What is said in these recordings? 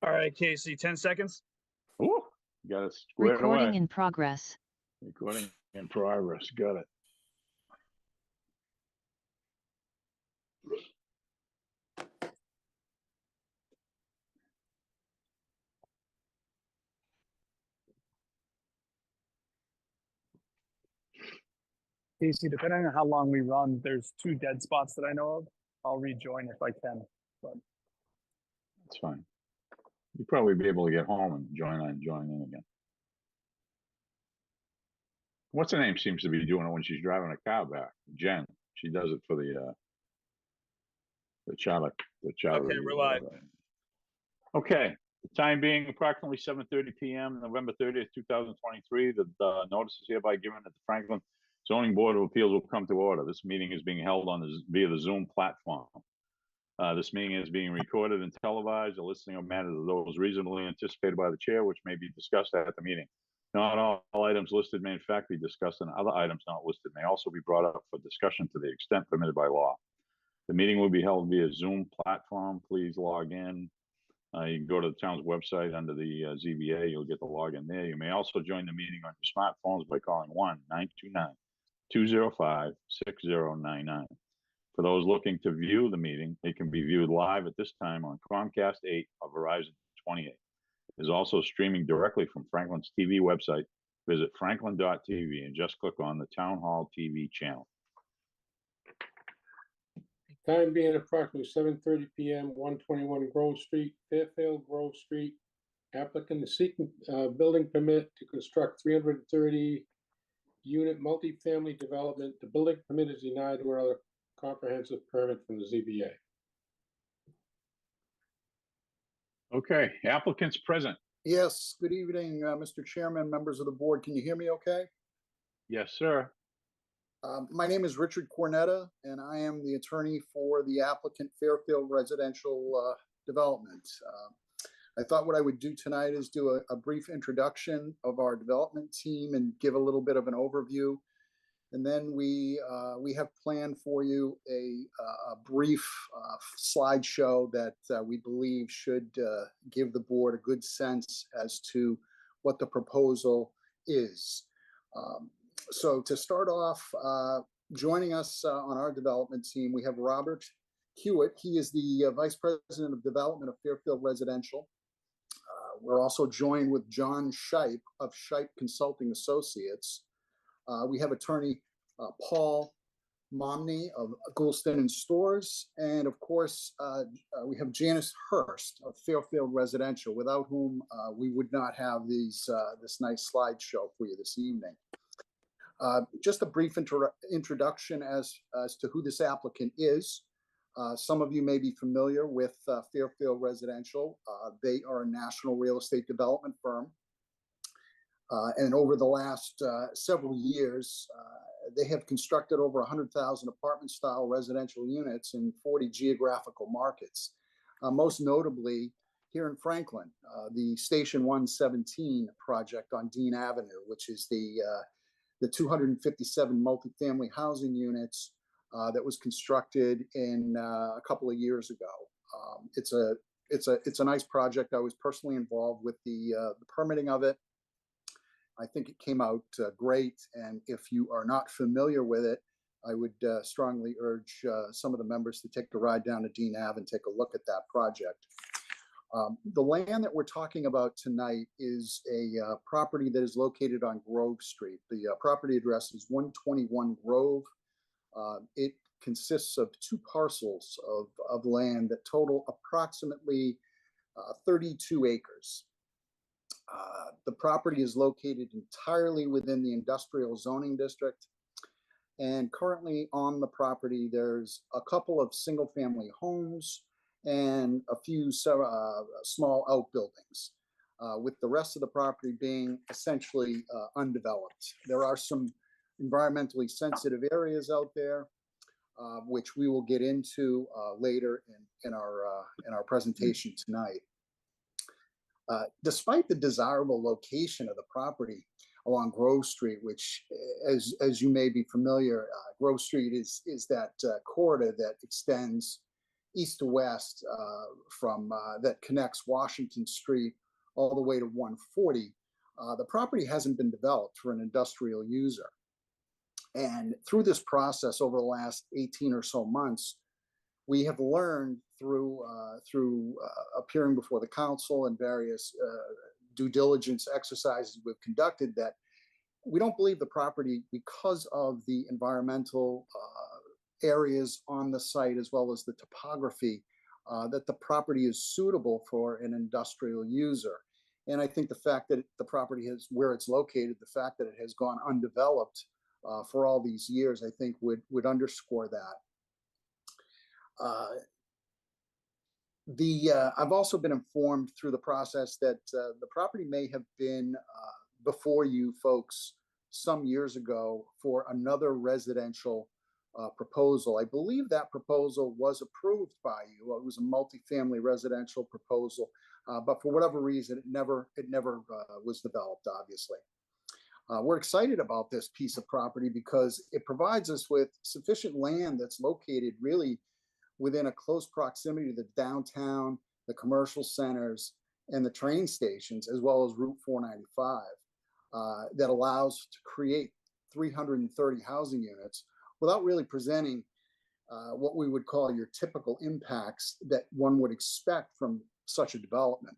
All right, Casey, 10 seconds. Ooh, got it squared Recording away. in progress. Recording in progress. Got it. Casey, depending on how long we run, there's 2 dead spots that I know of. I'll rejoin if I can. But That's fine. You'll probably be able to get home and join in again. What's her name seems to be doing it when she's driving a car back. Jen. She does it for the child. okay, we're live. Okay. The time being approximately 7:30 p.m. November 30th, 2023. The notice is hereby given that the Franklin Zoning Board of Appeals will come to order. This meeting is being held via the Zoom platform. This meeting is being recorded and televised. The listing of matters of those reasonably anticipated by the chair, which may be discussed at the meeting. Not all items listed may in fact be discussed, and other items not listed may also be brought up for discussion to the extent permitted by law. The meeting will be held via Zoom platform. Please log in. You can go to the town's website under the ZBA. You'll get the login there. You may also join the meeting on your smartphones by calling 1-929-205-6099. For those looking to view the meeting, it can be viewed live at this time on Comcast 8 or Verizon 28. It is also streaming directly from Franklin's TV website. Visit franklin.tv and just click on the Town Hall TV channel. Time being approximately 7:30 p.m., 121 Grove Street, Fairfield Grove Street. Applicant is seeking building permit to construct 330-unit multifamily development. The building permit is denied without a comprehensive permit from the ZBA. Okay, applicants present. Yes, good evening, Mr. Chairman, members of the board. Can you hear me okay? Yes, sir. My name is Richard Cornetta, and I am the attorney for the applicant Fairfield Residential Development. I thought what I would do tonight is do a brief introduction of our development team and give a little bit of an overview. And then we have planned for you a brief slideshow that we believe should give the board a good sense as to what the proposal is. So to start off, joining us on our development team, we have Robert Hewitt. He is the Vice President of Development of Fairfield Residential. We're also joined with John Shipe of Shipe Consulting Associates. We have attorney Paul Momney of Goulston and Stores. And of course, we have Janice Hurst of Fairfield Residential, without whom we would not have this nice slideshow for you this evening. Just a brief introduction as to who this applicant is. Some of you may be familiar with Fairfield Residential. They are a national real estate development firm. And over the last several years, they have constructed over 100,000 apartment-style residential units in 40 geographical markets. Most notably, here in Franklin, the Station 117 project on Dean Avenue, which is the 257 multifamily housing units that was constructed in a couple of years ago. It's a nice project. I was personally involved with the permitting of it. I think it came out great. And if you are not familiar with it, I would strongly urge some of the members to take a ride down to Dean Ave and take a look at that project. The land that we're talking about tonight is a property that is located on Grove Street. The property address is 121 Grove. It consists of 2 parcels of land that total approximately 32 acres. The property is located entirely within the industrial zoning district. And currently on the property, there's a couple of single-family homes and a few small outbuildings, with the rest of the property being essentially undeveloped. There are some environmentally sensitive areas out there, which we will get into later in our presentation tonight. Despite the desirable location of the property along Grove Street, which, as you may be familiar, Grove Street is that corridor that extends east to west from that connects Washington Street all the way to 140. The property hasn't been developed for an industrial user. And through this process over the last 18 or so months, we have learned through appearing before the council and various due diligence exercises we've conducted that we don't believe the property, because of the environmental areas on the site as well as the topography, that the property is suitable for an industrial user. And I think the fact that the property has, where it's located, the fact that it has gone undeveloped for all these years, I think would underscore that. I've also been informed through the process that the property may have been before you folks some years ago for another residential proposal. I believe that proposal was approved by you. It was a multifamily residential proposal, but for whatever reason, it never was developed, obviously. We're excited about this piece of property because it provides us with sufficient land that's located really within a close proximity to the downtown, the commercial centers, and the train stations, as well as Route 495, that allows to create 330 housing units without really presenting what we would call your typical impacts that one would expect from such a development.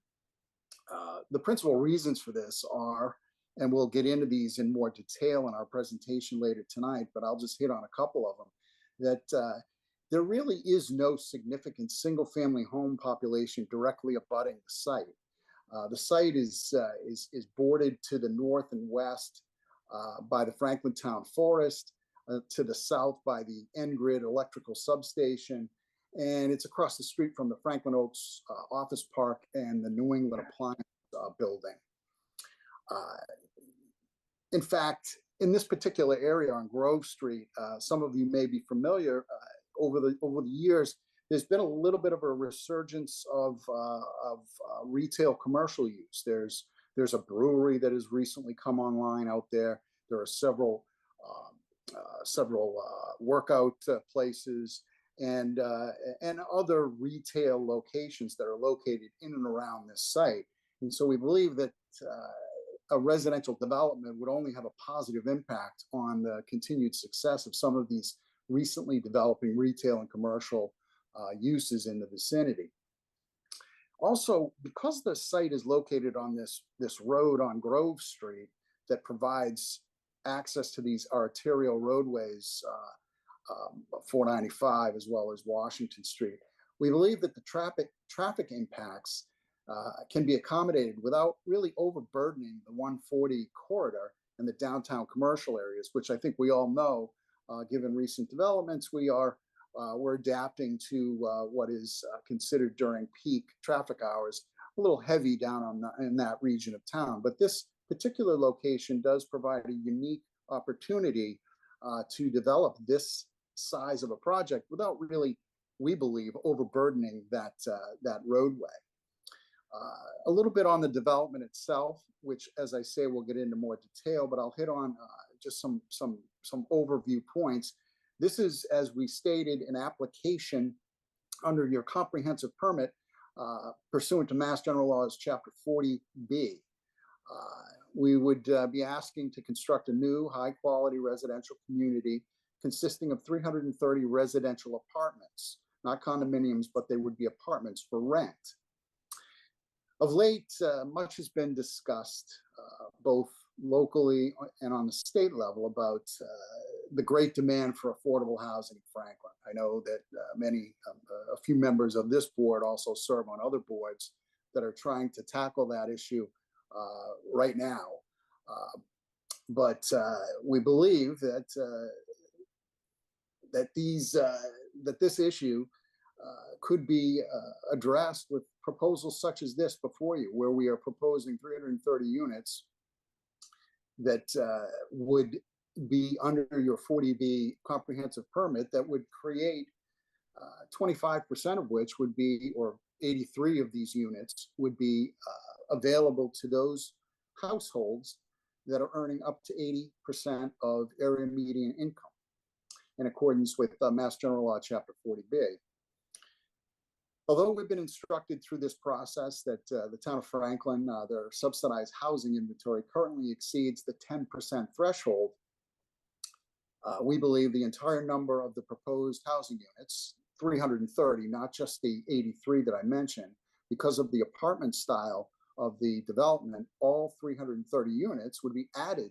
The principal reasons for this are, and we'll get into these in more detail in our presentation later tonight, but I'll just hit on a couple of them, that there really is no significant single-family home population directly abutting the site. The site is bordered to the north and west by the Franklin Town Forest, to the south by the N-Grid electrical substation, and it's across the street from the Franklin Oaks Office Park and the New England Appliance building. In fact, in this particular area on Grove Street, some of you may be familiar, over the years, there's been a little bit of a resurgence of retail commercial use. There's a brewery that has recently come online out there. There are several workout places and other retail locations that are located in and around this site. And so we believe that a residential development would only have a positive impact on the continued success of some of these recently developing retail and commercial uses in the vicinity. Also, because the site is located on this road on Grove Street that provides access to these arterial roadways, 495 as well as Washington Street, we believe that the traffic impacts can be accommodated without really overburdening the 140 corridor and the downtown commercial areas, which I think we all know, given recent developments, we're adapting to what is considered during peak traffic hours, a little heavy down in that region of town. But this particular location does provide a unique opportunity to develop this size of a project without really, we believe, overburdening that roadway. A little bit on the development itself, which, as I say, we'll get into more detail, but I'll hit on just some overview points. This is, as we stated, an application under your comprehensive permit pursuant to Mass General Laws, Chapter 40B. We would be asking to construct a new high-quality residential community consisting of 330 residential apartments, not condominiums, but they would be apartments for rent. Of late, much has been discussed, both locally and on the state level, about the great demand for affordable housing in Franklin. I know that a few members of this board also serve on other boards that are trying to tackle that issue right now. But we believe that this issue could be addressed with proposals such as this before you, where we are proposing 330 units that would be under your 40B comprehensive permit that would create 25% of which would be, or 83 of these units would be available to those households that are earning up to 80% of area median income in accordance with Mass General Law, Chapter 40B. Although we've been instructed through this process that the town of Franklin, their subsidized housing inventory currently exceeds the 10% threshold, we believe the entire number of the proposed housing units, 330, not just the 83 that I mentioned, because of the apartment style of the development, all 330 units would be added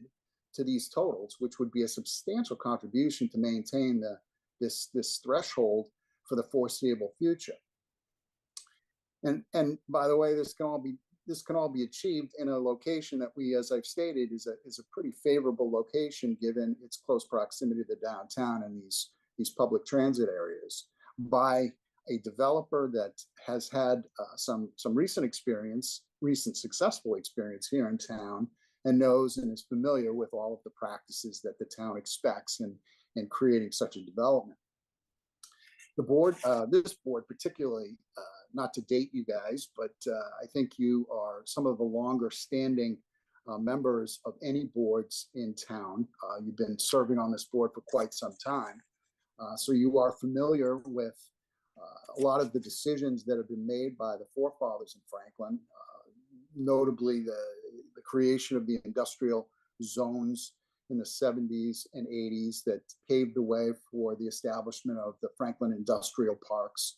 to these totals, which would be a substantial contribution to maintain this threshold for the foreseeable future. And by the way, this can all be achieved in a location that we, as I've stated, is a pretty favorable location given its close proximity to the downtown and these public transit areas, by a developer that has had some recent successful experience here in town, and knows and is familiar with all of the practices that the town expects in creating such a development. The board, this board particularly, not to date you guys, but I think you are some of the longer standing members of any boards in town. You've been serving on this board for quite some time. So you are familiar with a lot of the decisions that have been made by the forefathers in Franklin, notably the creation of the industrial zones in the 70s and 80s that paved the way for the establishment of the Franklin Industrial Parks,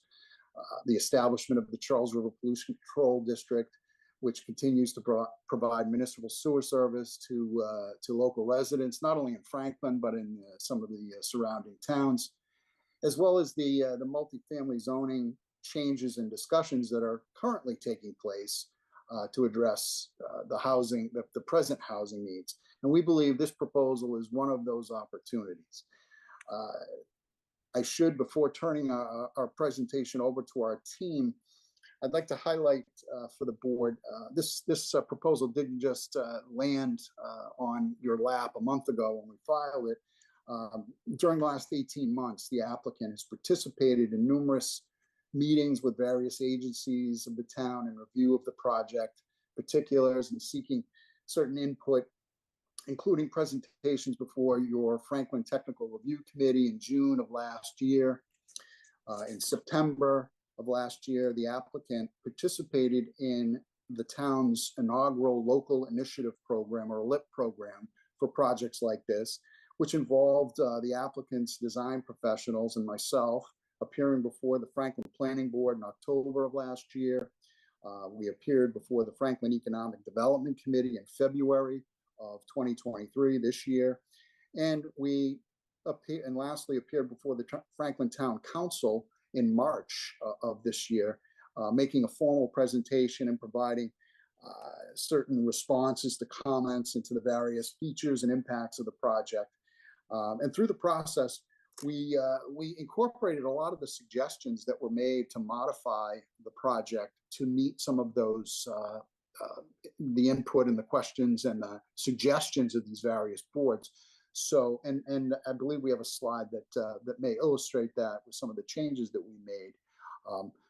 the establishment of the Charles River Pollution Control District, which continues to provide municipal sewer service to local residents, not only in Franklin, but in some of the surrounding towns, as well as the multifamily zoning changes and discussions that are currently taking place to address the present housing needs. And we believe this proposal is one of those opportunities. I should, before turning our presentation over to our team, I'd like to highlight for the board, this proposal didn't just land on your lap a month ago when we filed it. During the last 18 months, the applicant has participated in numerous meetings with various agencies of the town in review of the project particulars and seeking certain input, including presentations before your Franklin Technical Review Committee in June of last year. In September of last year, the applicant participated in the town's inaugural Local Initiative Program, or LIP program, for projects like this, which involved the applicant's design professionals and myself appearing before the Franklin Planning Board in October of last year. We appeared before the Franklin Economic Development Committee in February of 2023, this year. And lastly appeared before the Franklin Town Council in March of this year, making a formal presentation and providing certain responses to comments and to the various features and impacts of the project. And through the process, we incorporated a lot of the suggestions that were made to modify the project to meet some of those, the input and the questions and the suggestions of these various boards. So, and I believe we have a slide that may illustrate that with some of the changes that we made.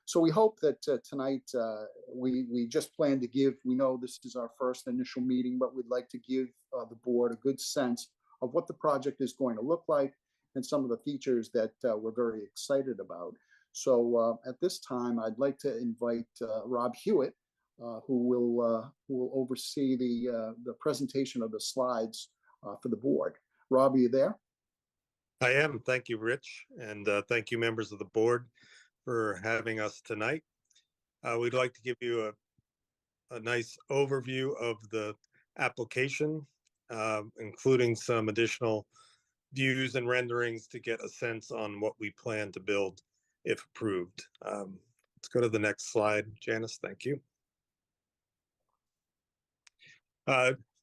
So we hope that tonight we just plan to give, we know this is our first initial meeting, but we'd like to give the board a good sense of what the project is going to look like and some of the features that we're very excited about. So at this time, I'd like to invite Rob Hewitt, who will oversee the presentation of the slides for the board. Rob, are you there? I am. Thank you, Rich. And thank you, members of the board, for having us tonight. We'd like to give you a nice overview of the application, including some additional views and renderings to get a sense on what we plan to build if approved. Let's go to the next slide, Janice. Thank you.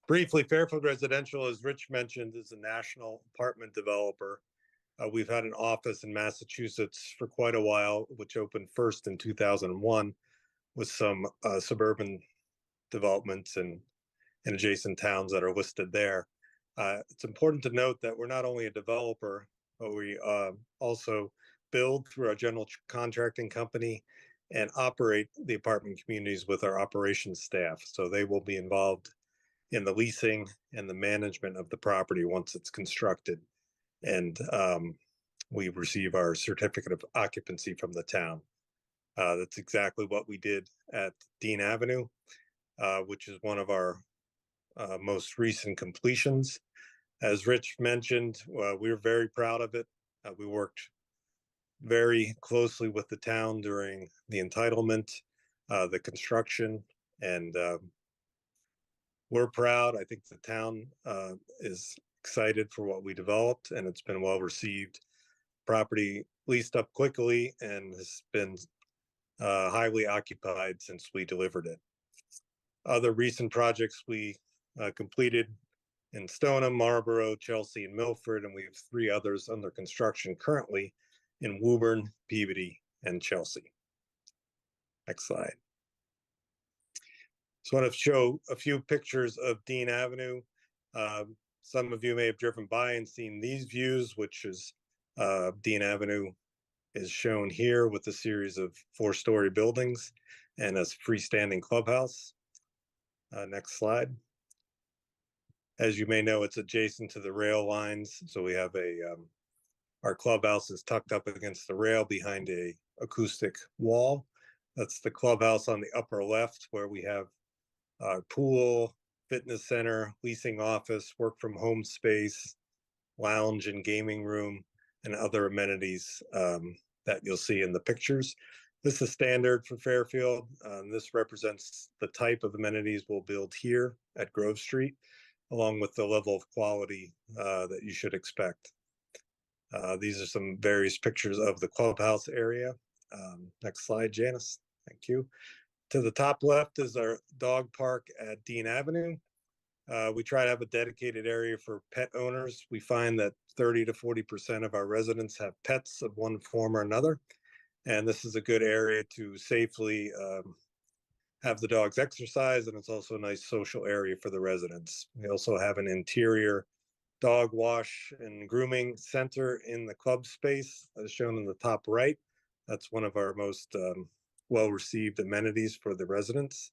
Briefly, Fairfield Residential, as Rich mentioned, is a national apartment developer. We've had an office in Massachusetts for quite a while, which opened first in 2001 with some suburban developments in adjacent towns that are listed there. It's important to note that we're not only a developer, but we also build through our general contracting company and operate the apartment communities with our operations staff. So they will be involved in the leasing and the management of the property once it's constructed. And we receive our certificate of occupancy from the town. That's exactly what we did at Dean Avenue, which is one of our most recent completions. As Rich mentioned, we're very proud of it. We worked very closely with the town during the entitlement, the construction, and we're proud. I think the town is excited for what we developed, and it's been well received. Property leased up quickly and has been highly occupied since we delivered it. Other recent projects we completed in Stoneham, Marlborough, Chelsea, and Milford, and we have 3 others under construction currently in Woburn, Peabody, and Chelsea. Next slide. Just want to show a few pictures of Dean Avenue. Some of you may have driven by and seen these views, which is Dean Avenue is shown here with a series of 4-story buildings and a freestanding clubhouse. Next slide. As you may know, it's adjacent to the rail lines. So we have our clubhouse is tucked up against the rail behind a acoustic wall. That's the clubhouse on the upper left, where we have our pool, fitness center, leasing office, work from home space, lounge and gaming room, and other amenities that you'll see in the pictures. This is standard for Fairfield. This represents the type of amenities we'll build here at Grove Street, along with the level of quality that you should expect. These are some various pictures of the clubhouse area. Next slide, Janice. Thank you. To the top left is our dog park at Dean Avenue. We try to have a dedicated area for pet owners. We find that 30 to 40% of our residents have pets of one form or another. And this is a good area to safely have the dogs exercise, and it's also a nice social area for the residents. We also have an interior dog wash and grooming center in the club space, as shown in the top right. That's one of our most well-received amenities for the residents.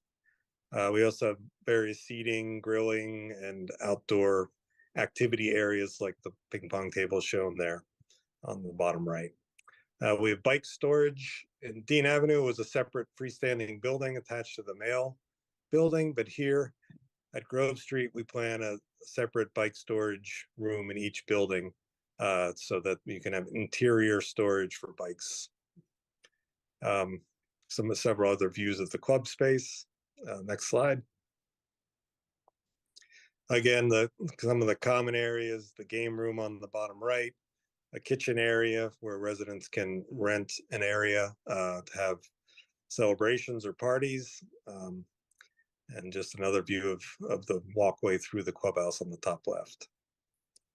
We also have various seating, grilling, and outdoor activity areas like the ping pong table shown there on the bottom right. We have bike storage. In Dean Avenue was a separate freestanding building attached to the mail building, but here at Grove Street, we plan a separate bike storage room in each building so that you can have interior storage for bikes. Several other views of the club space. Next slide. Again, some of the common areas, the game room on the bottom right, a kitchen area where residents can rent an area to have celebrations or parties, and just another view of the walkway through the clubhouse on the top left.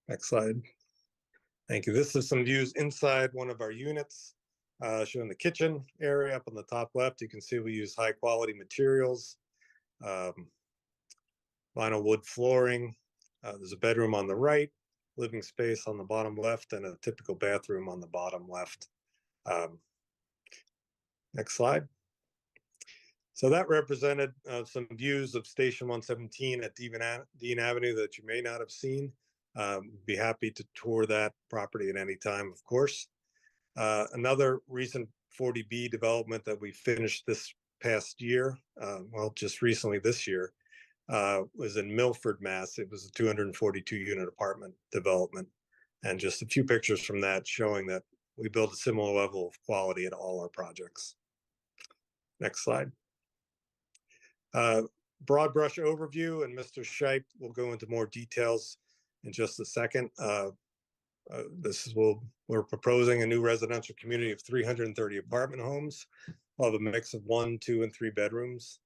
Next slide. Thank you. This is some views inside one of our units, showing the kitchen area up on the top left. You can see we use high quality materials, vinyl wood flooring. There's a bedroom on the right, living space on the bottom left, and a typical bathroom on the bottom left. Next slide. So that represented some views of Station 117 at Dean Avenue that you may not have seen. Be happy to tour that property at any time, of course. Another recent 40B development that we finished this past year, well, just recently this year, was in Milford, Mass. It was a 242 unit apartment development. And just a few pictures from that showing that we build a similar level of quality at all our projects. Next slide. Broad brush overview, and Mr. Shipe will go into more details in just a second. We're proposing a new residential community of 330 apartment homes. We'll have a mix of 1, 2, and 3 bedrooms.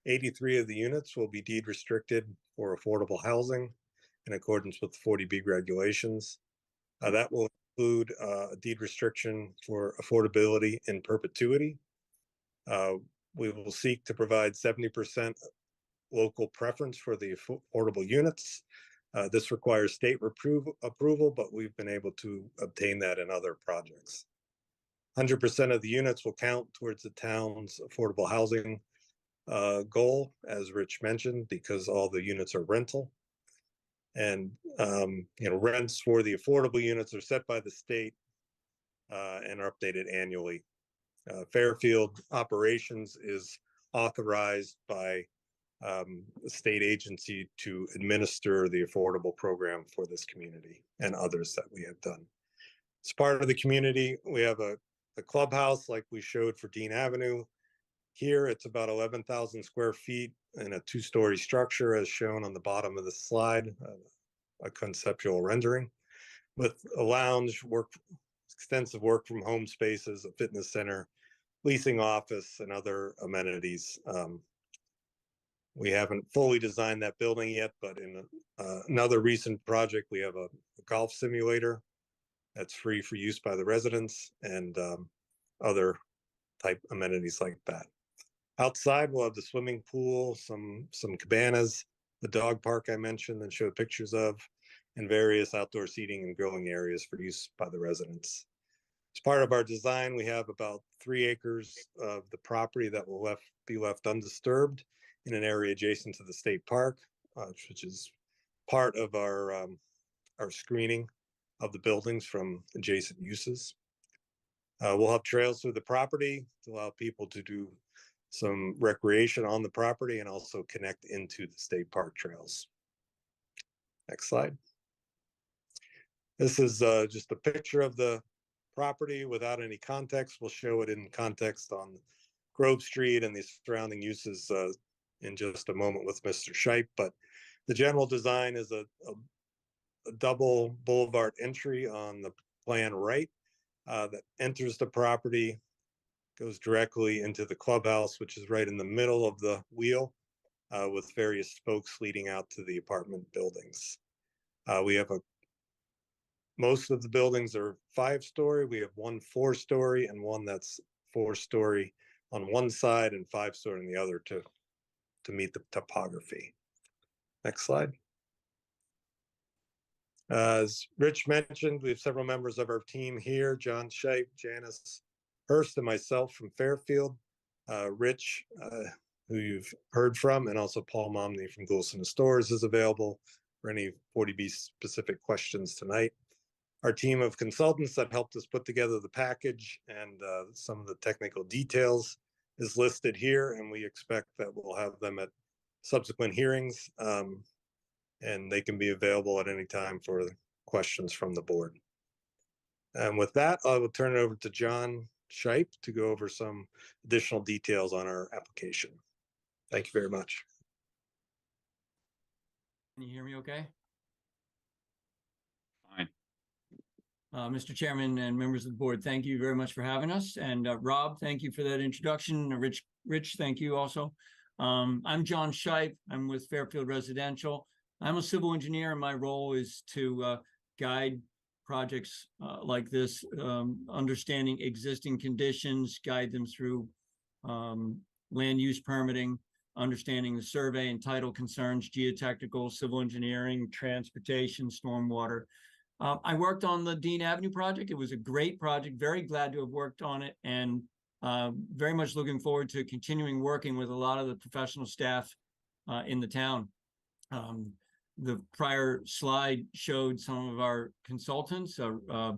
83 of the units will be deed restricted for affordable housing in accordance with 40B regulations. That will include a deed restriction for affordability in perpetuity. We will seek to provide 70% local preference for the affordable units. This requires state approval, but we've been able to obtain that in other projects. 100% of the units will count towards the town's affordable housing goal, as Rich mentioned, because all the units are rental. And rents for the affordable units are set by the state and are updated annually. Fairfield Operations is authorized by the state agency to administer the affordable program for this community and others that we have done. As part of the community, we have a clubhouse like we showed for Dean Avenue. Here, it's about 11,000 square feet in a two-story structure as shown on the bottom of the slide, a conceptual rendering, with a lounge, extensive work from home spaces, a fitness center, leasing office, and other amenities. We haven't fully designed that building yet, but in another recent project, we have a golf simulator that's free for use by the residents, and other type amenities like that. Outside, we'll have the swimming pool, some cabanas, the dog park I mentioned and showed pictures of, and various outdoor seating and grilling areas for use by the residents. As part of our design, we have about 3 acres of the property that will be left undisturbed in an area adjacent to the state park, which is part of our screening of the buildings from adjacent uses. We'll have trails through the property to allow people to do some recreation on the property and also connect into the state park trails. Next slide. This is just a picture of the property without any context. We'll show it in context on Grove Street and the surrounding uses in just a moment with Mr. Shipe, but the general design is a double boulevard entry on the plan right that enters the property, goes directly into the clubhouse, which is right in the middle of the wheel, with various spokes leading out to the apartment buildings. We have most of the buildings are 5-story. We have one 4-story and one that's 4-story on one side and 5-story on the other to meet the topography. Next slide. As Rich mentioned, we have several members of our team here: John Shipe, Janice Hurst, and myself from Fairfield. Rich, who you've heard from, and also Paul Momney from Goulston Stores is available for any 40B specific questions tonight. Our team of consultants that helped us put together the package and some of the technical details is listed here, and we expect that we'll have them at subsequent hearings, and they can be available at any time for questions from the board. And with that, I will turn it over to John Shipe to go over some additional details on our application. Thank you very much. Can you hear me okay? Fine. Mr. Chairman and members of the board, thank you very much for having us. And Rob, thank you for that introduction. Rich, thank you also. I'm John Shipe. I'm with Fairfield Residential. I'm a civil engineer, and my role is to guide projects like this, understanding existing conditions, guide them through land use permitting, understanding the survey and title concerns, geotechnical, civil engineering, transportation, stormwater. I worked on the Dean Avenue project. It was a great project, very glad to have worked on it, and very much looking forward to continuing working with a lot of the professional staff in the town. The prior slide showed some of our consultants.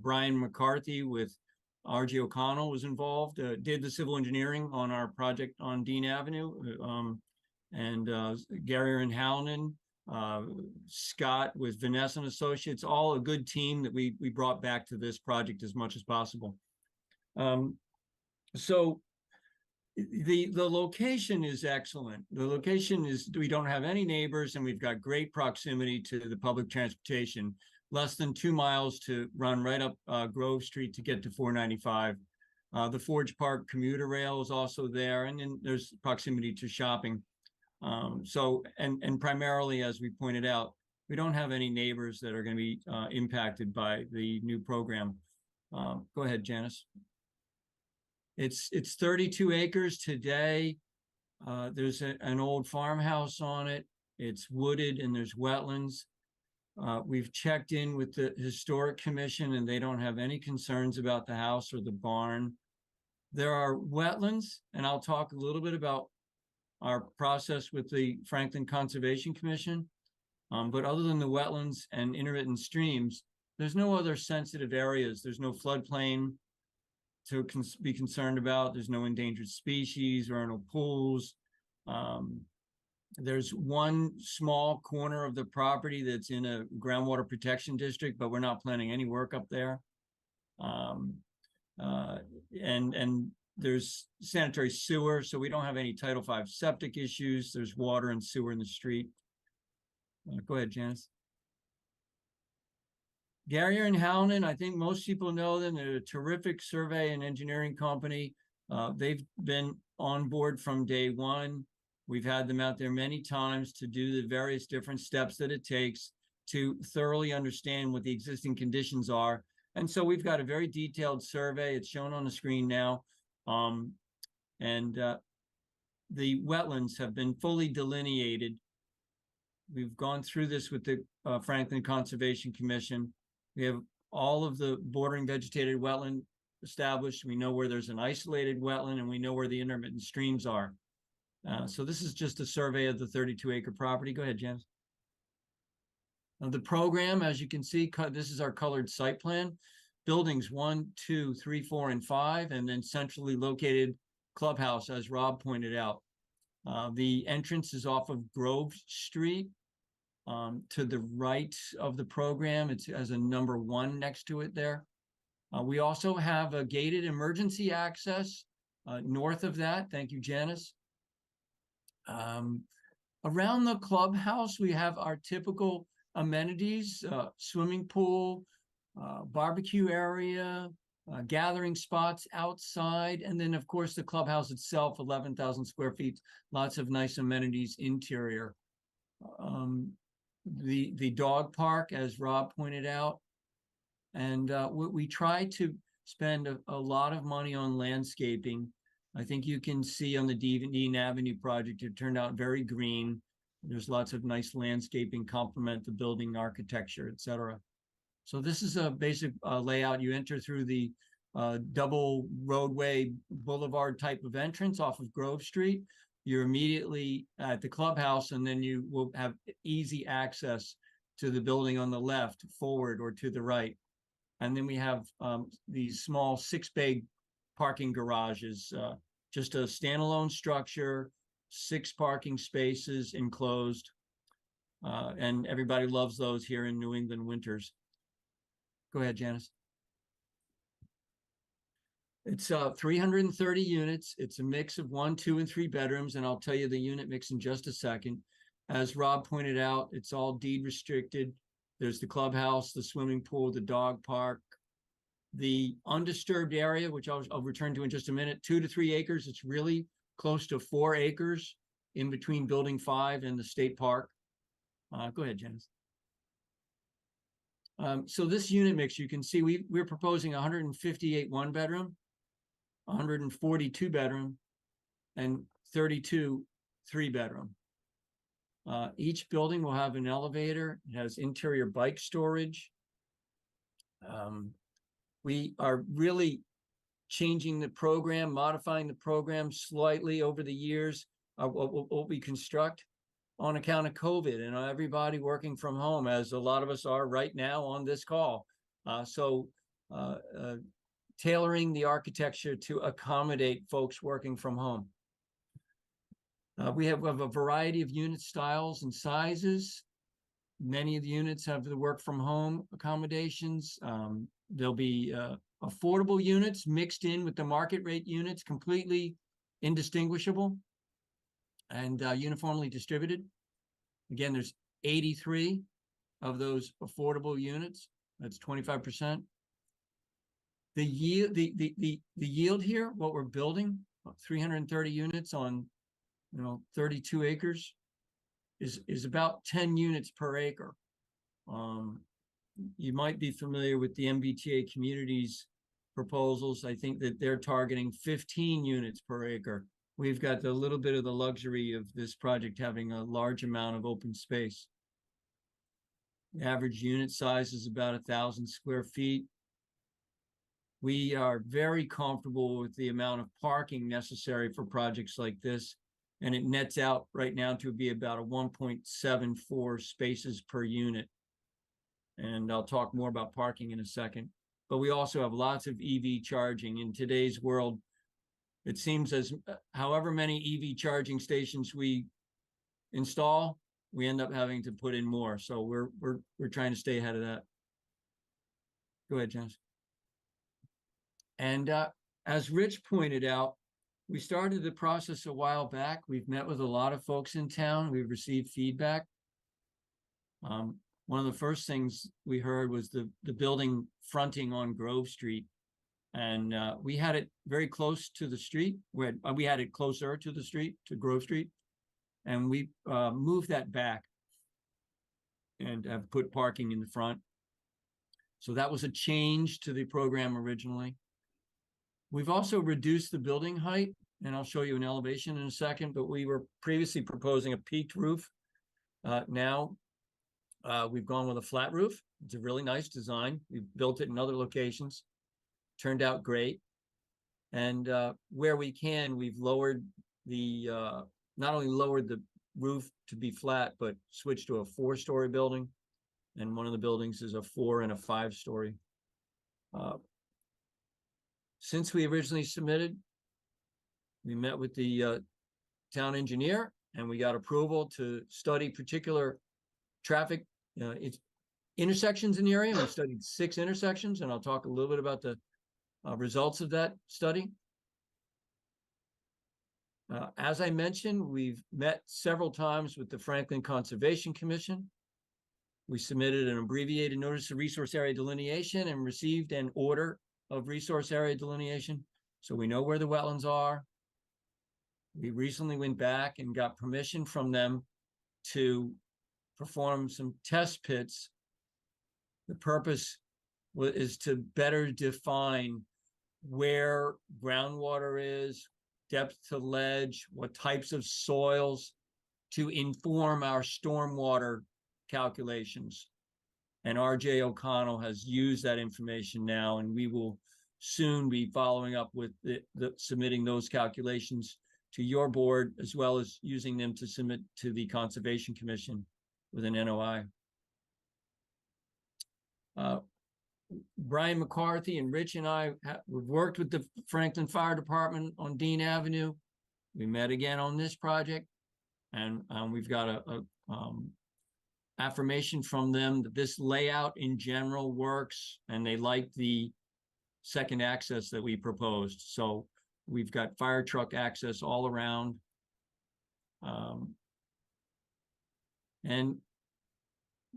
Brian McCarthy with R.G. O'Connell was involved, did the civil engineering on our project on Dean Avenue, and Gary and Hallinan, Scott with Vanessa and Associates, all a good team that we brought back to this project as much as possible. So the location is excellent. The location is, we don't have any neighbors, and we've got great proximity to the public transportation, less than 2 miles to run right up Grove Street to get to 495. The Forge Park commuter rail is also there, and then there's proximity to shopping. So, and primarily, as we pointed out, we don't have any neighbors that are going to be impacted by the new program. Go ahead, Janice. It's 32 acres today. There's an old farmhouse on it. It's wooded and there's wetlands. We've checked in with the Historic Commission, and they don't have any concerns about the house or the barn. There are wetlands, and I'll talk a little bit about our process with the Franklin Conservation Commission. But other than the wetlands and intermittent streams, there's no other sensitive areas. There's no floodplain. to be concerned about. There's no endangered species, vernal pools. There's one small corner of the property that's in a groundwater protection district, but we're not planning any work up there. And there's sanitary sewer, so we don't have any Title V septic issues. There's water and sewer in the street. Go ahead, Janice. Garrier and Howland, I think most people know them. They're a terrific survey and engineering company. They've been on board from day one. We've had them out there many times to do the various different steps that it takes to thoroughly understand what the existing conditions are. And so we've got a very detailed survey. It's shown on the screen now. The wetlands have been fully delineated. We've gone through this with the Franklin Conservation Commission. We have all of the bordering vegetated wetland established. We know where there's an isolated wetland, and we know where the intermittent streams are. So this is just a survey of the 32-acre property. Go ahead, James. The program, as you can see, this is our colored site plan. Buildings 1, 2, 3, 4, and 5, and then centrally located clubhouse, as Rob pointed out. The entrance is off of Grove Street. To the right of the program, it has a number 1 next to it there. We also have a gated emergency access north of that. Thank you, Janice. Around the clubhouse, we have our typical amenities, swimming pool, barbecue area, gathering spots outside, and then of course the clubhouse itself, 11,000 square feet, lots of nice amenities interior. The dog park, as Rob pointed out, and we try to spend a lot of money on landscaping. I think you can see on the Dean Avenue project, it turned out very green. There's lots of nice landscaping, complement the building architecture, et cetera. So this is a basic layout. You enter through the double roadway boulevard type of entrance off of Grove Street. You're immediately at the clubhouse, and then you will have easy access to the building on the left, forward, or to the right. And then we have these small 6-bay parking garages, just a standalone structure, 6 parking spaces enclosed. And everybody loves those here in New England winters. Go ahead, Janice. It's 330 units. It's a mix of 1, 2, and 3 bedrooms, and I'll tell you the unit mix in just a second. As Rob pointed out, it's all deed restricted. There's the clubhouse, the swimming pool, the dog park, the undisturbed area, which I'll return to in just a minute, 2 to 3 acres. It's really close to 4 acres in between Building 5 and the state park. Go ahead, Janice. So this unit mix, you can see we're proposing 158 1-bedroom, 142 bedroom, and 32 3-bedroom. Each building will have an elevator. It has interior bike storage. We are really changing the program, modifying the program slightly over the years, what we construct on account of COVID and everybody working from home, as a lot of us are right now on this call. Tailoring the architecture to accommodate folks working from home. We have a variety of unit styles and sizes. Many of the units have the work from home accommodations. There'll be affordable units mixed in with the market rate units, completely indistinguishable and uniformly distributed. Again, there's 83 of those affordable units. That's 25%. The yield here, what we're building, 330 units on 32 acres, is about 10 units per acre. You might be familiar with the MBTA Communities proposals. I think that they're targeting 15 units per acre. We've got a little bit of the luxury of this project having a large amount of open space. The average unit size is about 1,000 square feet. We are very comfortable with the amount of parking necessary for projects like this, and it nets out right now to be about a 1.74 spaces per unit. And I'll talk more about parking in a second. but we also have lots of EV charging in today's world. It seems as however many EV charging stations we install, we end up having to put in more. So we're trying to stay ahead of that. Go ahead, Janice. And as Rich pointed out, we started the process a while back. We've met with a lot of folks in town. We've received feedback. One of the first things we heard was the building fronting on Grove Street. And we had it very close to the street. We had it closer to the street, to Grove Street. And we moved that back and have put parking in the front. So that was a change to the program originally. We've also reduced the building height, and I'll show you an elevation in a second, but we were previously proposing a peaked roof. Now we've gone with a flat roof. It's a really nice design. We've built it in other locations. Turned out great. And where we can, we've lowered the, not only lowered the roof to be flat, but switched to a 4-story building. And one of the buildings is a 4 and a 5-story. Since we originally submitted, we met with the town engineer and we got approval to study particular traffic intersections in the area. We studied 6 intersections, and I'll talk a little bit about the results of that study. As I mentioned, we've met several times with the Franklin Conservation Commission. We submitted an abbreviated notice of resource area delineation and received an order of resource area delineation, so we know where the wetlands are. We recently went back and got permission from them to perform some test pits. The purpose is to better define where groundwater is, depth to ledge, what types of soils, to inform our stormwater calculations. And RJ O'Connell has used that information now, and we will soon be following up with submitting those calculations to your board, as well as using them to submit to the Conservation Commission with an NOI. Brian McCarthy and Rich and I we've worked with the Franklin Fire Department on Dean Avenue. We met again on this project, and we've got a affirmation from them that this layout in general works, and they like the second access that we proposed. So we've got fire truck access all around. And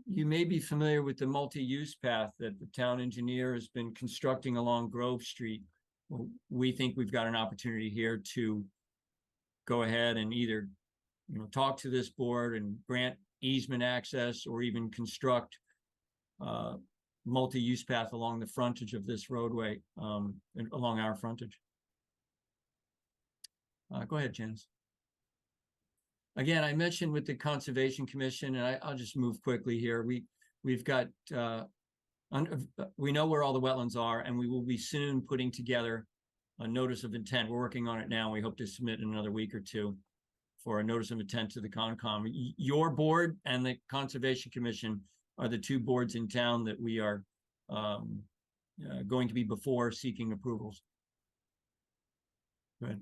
you may be familiar with the multi-use path that the town engineer has been constructing along Grove Street. Well, we think we've got an opportunity here to go ahead and either, talk to this board and grant easement access, or even construct multi-use path along the frontage of this roadway, and along our frontage. Go ahead, Janice. Again, I mentioned with the Conservation Commission, and I'll just move quickly here. We've got, we know where all the wetlands are, and we will be soon putting together a notice of intent. We're working on it now. We hope to submit in another week or two for a notice of intent to the Concom. Your board and the Conservation Commission are the 2 boards in town that we are going to be before seeking approvals. Go ahead.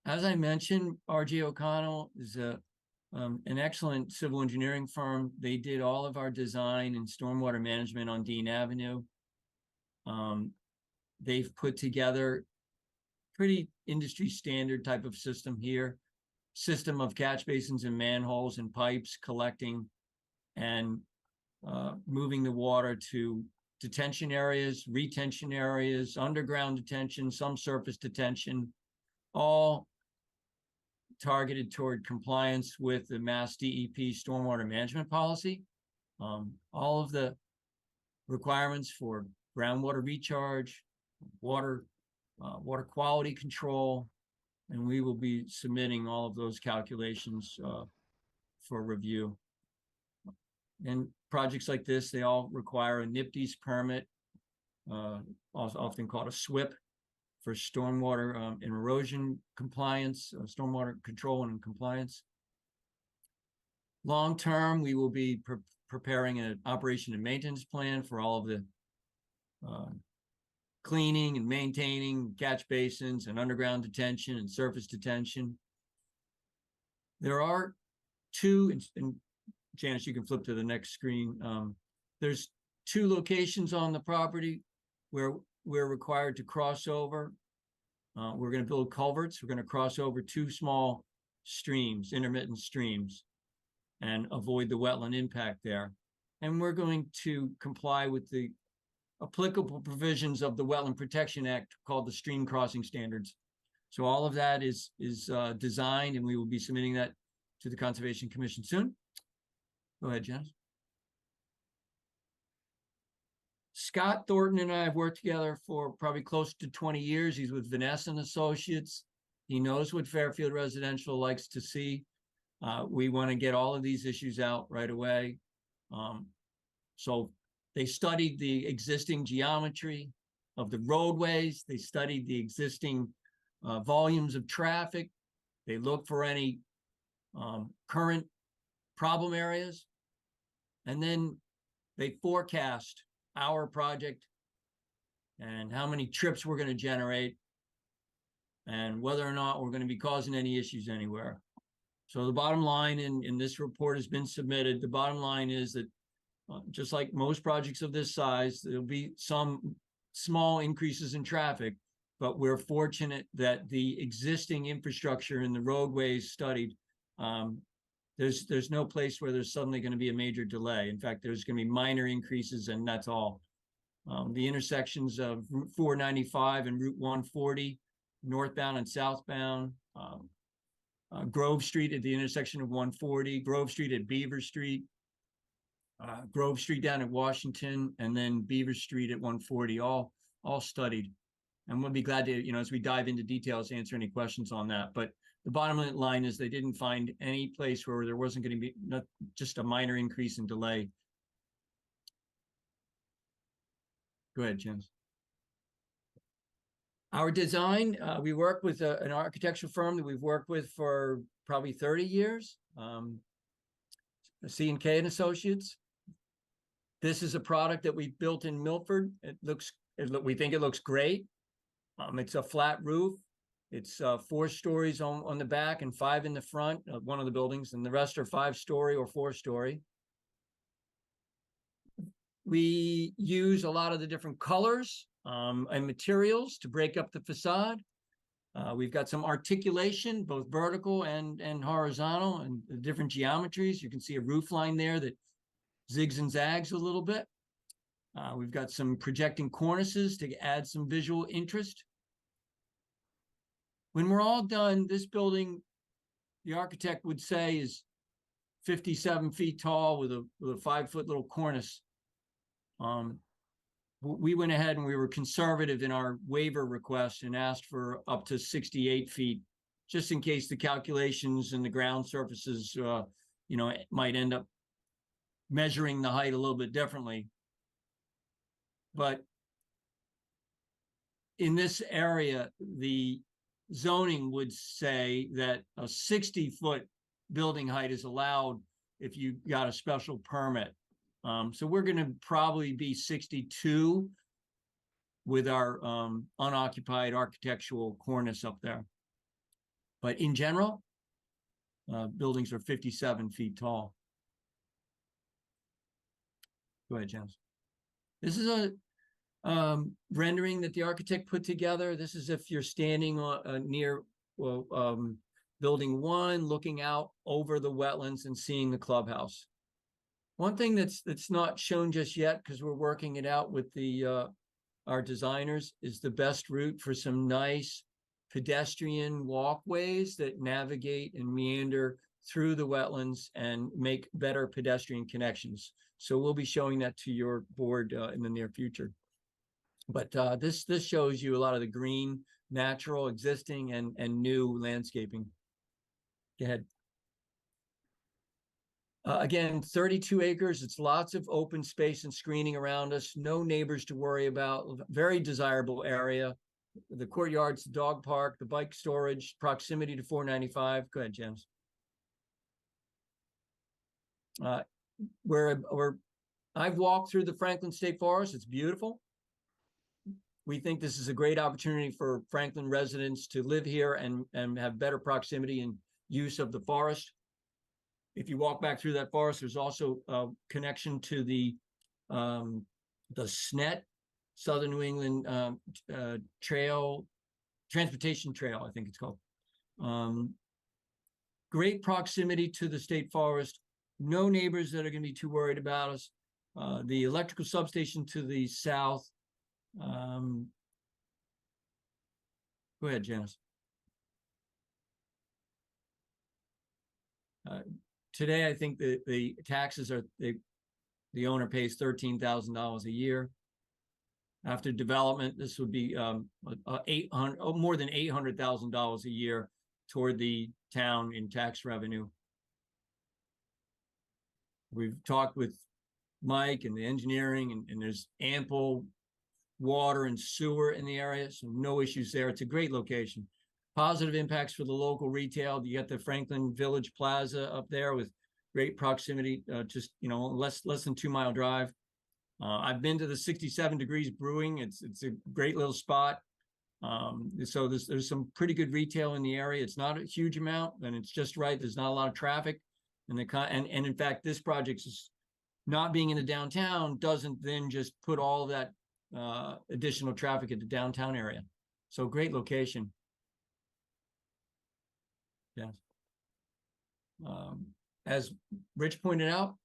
As I mentioned, RJ O'Connell is an excellent civil engineering firm. They did all of our design and stormwater management on Dean Avenue. They've put together pretty industry standard type of system here. System of catch basins and manholes and pipes collecting and moving the water to detention areas, retention areas, underground detention, some surface detention, all targeted toward compliance with the Mass DEP stormwater management policy. All of the requirements for groundwater recharge, water quality control, and we will be submitting all of those calculations for review. And projects like this, they all require a NPDES permit, also often called a SWIP, for stormwater and erosion compliance, stormwater control and compliance. Long term, we will be preparing an operation and maintenance plan for all of the cleaning and maintaining catch basins and underground detention and surface detention. There are two, and Janice, you can flip to the next screen. There's two locations on the property where we're required to cross over. We're going to build culverts. We're going to cross over two small streams, intermittent streams, and avoid the wetland impact there. And we're going to comply with the applicable provisions of the Wetland Protection Act called the Stream Crossing Standards. So all of that is designed, and we will be submitting that to the Conservation Commission soon. Go ahead, Janice. Scott Thornton and I have worked together for probably close to 20 years. He's with Vanessa and Associates. He knows what Fairfield Residential likes to see. We want to get all of these issues out right away. So they studied the existing geometry of the roadways. They studied the existing volumes of traffic. They looked for any current problem areas. And then they forecast our project and how many trips we're going to generate and whether or not we're going to be causing any issues anywhere. So the bottom line in this report has been submitted. The bottom line is that just like most projects of this size, there'll be some small increases in traffic, but we're fortunate that the existing infrastructure in the roadways studied, there's no place where there's suddenly going to be a major delay. In fact, there's going to be minor increases, and that's all. The intersections of Route 495 and Route 140, northbound and southbound, Grove Street at the intersection of 140, Grove Street at Beaver Street, Grove Street down at Washington, and then Beaver Street at 140, all studied. And we'll be glad to, as we dive into details, answer any questions on that. But the bottom line is they didn't find any place where there wasn't going to be just a minor increase in delay. Go ahead, James. Our design, we work with an architectural firm that we've worked with for probably 30 years, C&K and Associates. This is a product that we built in Milford. We think it looks great. It's a flat roof. It's 4 stories on the back and 5 in the front of one of the buildings, and the rest are 5-story or 4-story. We use a lot of the different colors and materials to break up the facade. We've got some articulation, both vertical and horizontal, and the different geometries. You can see a roof line there that zigs and zags a little bit. We've got some projecting cornices to add some visual interest. When we're all done, this building, the architect would say, is 57 feet tall with a 5-foot little cornice. We went ahead and we were conservative in our waiver request and asked for up to 68 feet, just in case the calculations and the ground surfaces, might end up measuring the height a little bit differently. But in this area, the zoning would say that a 60-foot building height is allowed if you got a special permit. So we're going to probably be 62 with our unoccupied architectural cornice up there. But in general, buildings are 57 feet tall. Go ahead, James. This is a rendering that the architect put together. This is if you're standing near building 1, looking out over the wetlands and seeing the clubhouse. One thing that's not shown just yet, because we're working it out with our designers, is the best route for some nice pedestrian walkways that navigate and meander through the wetlands and make better pedestrian connections. So we'll be showing that to your board in the near future. But this shows you a lot of the green, natural, existing, and new landscaping. Go ahead. Again, 32 acres. It's lots of open space and screening around us. No neighbors to worry about. Very desirable area. The courtyards, the dog park, the bike storage, proximity to 495. Go ahead, James. where I've walked through the Franklin State Forest. It's beautiful. We think this is a great opportunity for Franklin residents to live here and have better proximity and use of the forest. If you walk back through that forest, there's also a connection to the SNET, Southern New England Transportation Trail, I think it's called. Great proximity to the state forest. No neighbors that are going to be too worried about us. The electrical substation to the south. Go ahead, Janice. Today, I think the taxes are, the owner pays $13,000 a year. After development, this would be more than $800,000 a year toward the town in tax revenue. We've talked with Mike and the engineering, and there's ample water and sewer in the area, so no issues there. It's a great location. Positive impacts for the local retail. You got the Franklin Village Plaza up there with great proximity, just, you know, less than 2 mile drive. I've been to the 67 Degrees Brewing. It's a great little spot. So there's some pretty good retail in the area. It's not a huge amount, and it's just right. There's not a lot of traffic, and in fact, this project is not being in the downtown doesn't then just put all of that additional traffic at the downtown area. So great location. Yes. As Rich pointed out,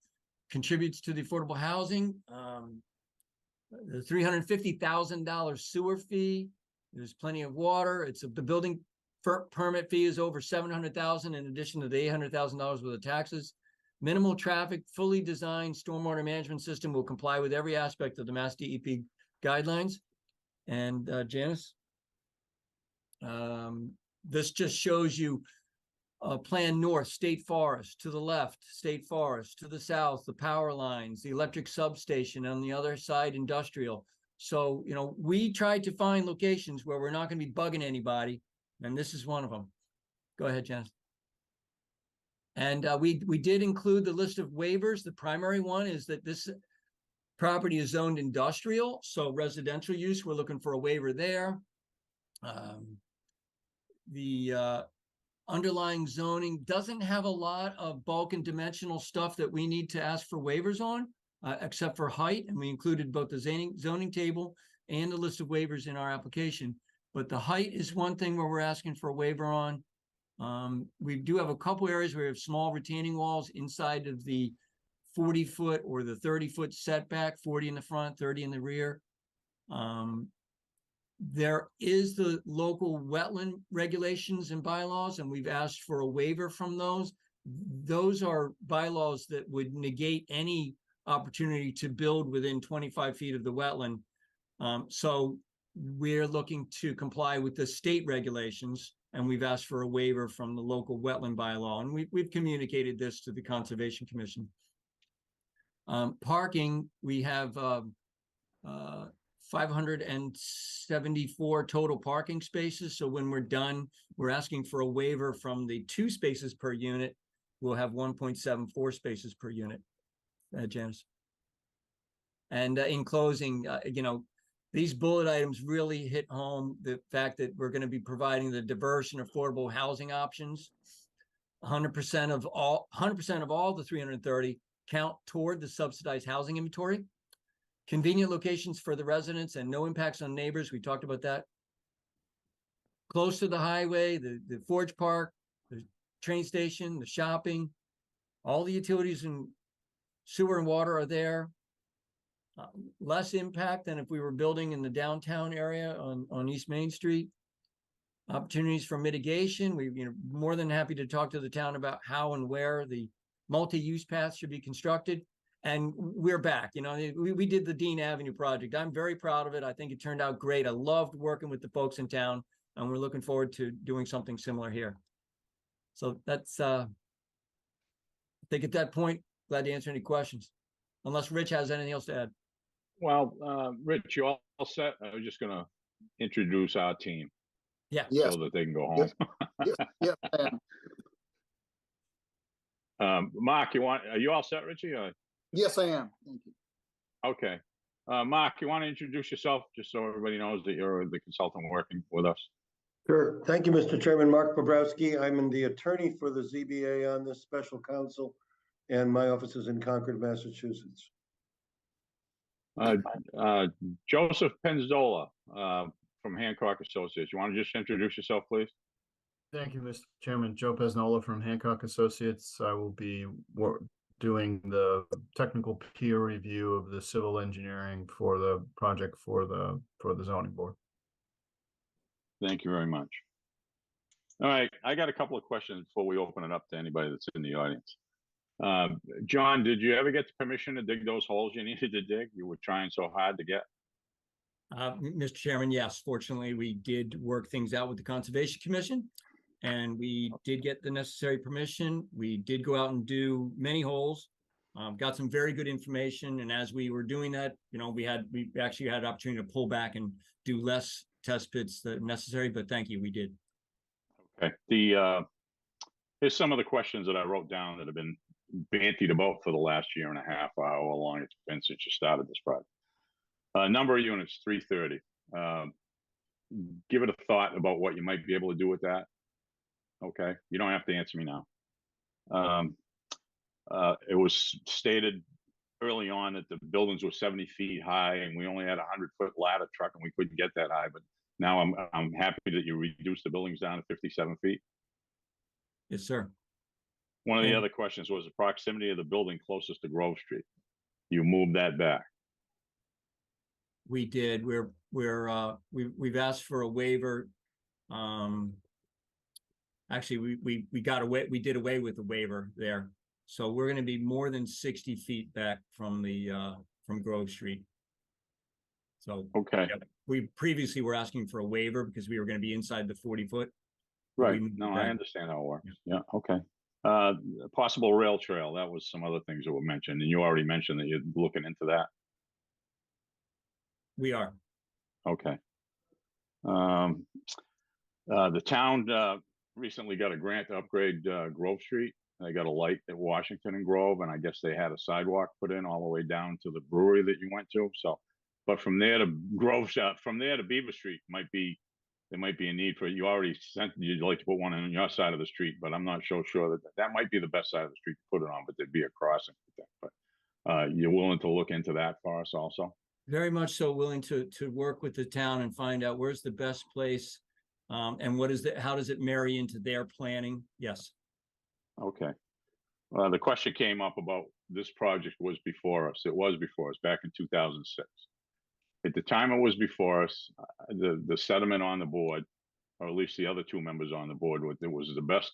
contributes to the affordable housing. The $350,000 sewer fee. There's plenty of water. The building permit fee is over $700,000 in addition to the $800,000 worth of taxes. Minimal traffic, fully designed stormwater management system will comply with every aspect of the Mass DEP guidelines. And Janice, this just shows you Plan North, State Forest, to the left, State Forest, to the south, the power lines, the electric substation, on the other side, industrial. So, you know, we tried to find locations where we're not going to be bugging anybody, and this is one of them. Go ahead, Janice. And we did include the list of waivers. The primary one is that this property is zoned industrial, so residential use, we're looking for a waiver there. The underlying zoning doesn't have a lot of bulk and dimensional stuff that we need to ask for waivers on, except for height, and we included both the zoning table and the list of waivers in our application. But the height is one thing where we're asking for a waiver on. We do have a couple areas where we have small retaining walls inside of the 40-foot or the 30-foot setback, 40 in the front, 30 in the rear. There is the local wetland regulations and bylaws, and we've asked for a waiver from those. Those are bylaws that would negate any opportunity to build within 25 feet of the wetland. So we're looking to comply with the state regulations, and we've asked for a waiver from the local wetland bylaw, and we've communicated this to the Conservation Commission. Parking, we have 574 total parking spaces. So when we're done, we're asking for a waiver from the 2 spaces per unit. We'll have 1.74 spaces per unit, Janice. And in closing, you know, these bullet items really hit home the fact that we're going to be providing the diverse and affordable housing options. 100% of all the 330 count toward the subsidized housing inventory. Convenient locations for the residents and no impacts on neighbors. We talked about that. Close to the highway, the Forge Park, the train station, the shopping, all the utilities and sewer and water are there. Less impact than if we were building in the downtown area on East Main Street. Opportunities for mitigation. We're more than happy to talk to the town about how and where the multi-use paths should be constructed. And we're back. You know, we did the Dean Avenue project. I'm very proud of it. I think it turned out great. I loved working with the folks in town, and we're looking forward to doing something similar here. So that's, I think at that point, glad to answer any questions, unless Rich has anything else to add. Well, Rich, you all set? I was just gonna introduce our team. Yes. So that they can go home. Yes. Yeah. Mark, are you all set, Richie? Yes, I am. Thank you. Okay. Mark, you want to introduce yourself just so everybody knows that you're the consultant working with us? Sure. Thank you, Mr. Chairman. Mark Bobrowski. I'm the attorney for the ZBA on this special counsel, and my office is in Concord, Massachusetts. Joseph Penzola from Hancock Associates. You want to just introduce yourself, please? Thank you, Mr. Chairman. Joe Pesnola from Hancock Associates. I will be doing the technical peer review of the civil engineering for the project for the zoning board. Thank you very much. All right, I got a couple of questions before we open it up to anybody that's in the audience. John, did you ever get the permission to dig those holes you needed to dig? You were trying so hard to get. Mr. Chairman, yes, fortunately, we did work things out with the Conservation Commission, and we did get the necessary permission. We did go out and do many holes, got some very good information. And as we were doing that, you know, we actually had an opportunity to pull back and do less test pits than necessary, but thank you, we did. Okay, here's some of the questions that I wrote down that have been bantied about for the last year and a half, or however long it's been since you started this project. Number of units, 330. Give it a thought about what you might be able to do with that. Okay, you don't have to answer me now. It was stated early on that the buildings were 70 feet high and we only had a 100-foot ladder truck and we couldn't get that high, but now I'm happy that you reduced the buildings down to 57 feet. Yes, sir. One of the other questions was the proximity of the building closest to Grove Street. You moved that back. We did. We've asked for a waiver. Actually, we did away with the waiver there. So we're going to be more than 60 feet back from Grove Street. So okay, yeah, we previously were asking for a waiver because we were going to be inside the 40-foot. Right. No, I understand how it works. Yeah. Okay. Possible rail trail. That was some other things that were mentioned, and you already mentioned that you're looking into that. We are. Okay. The town recently got a grant to upgrade Grove Street. They got a light at Washington and Grove, and I guess they had a sidewalk put in all the way down to the brewery that you went to. So, but from there to Grove, from there to Beaver Street there might be a need for it. You already sent, you'd like to put one on your side of the street, but I'm not so sure that might be the best side of the street to put it on, but there'd be a crossing. But you're willing to look into that for us also? Very much so, willing to work with the town and find out where's the best place, and how does it marry into their planning? Yes. Okay. The question came up about this project was before us. It was before us back in 2006. At the time it was before us, the sediment on the board, or at least the other two members on the board, it was the best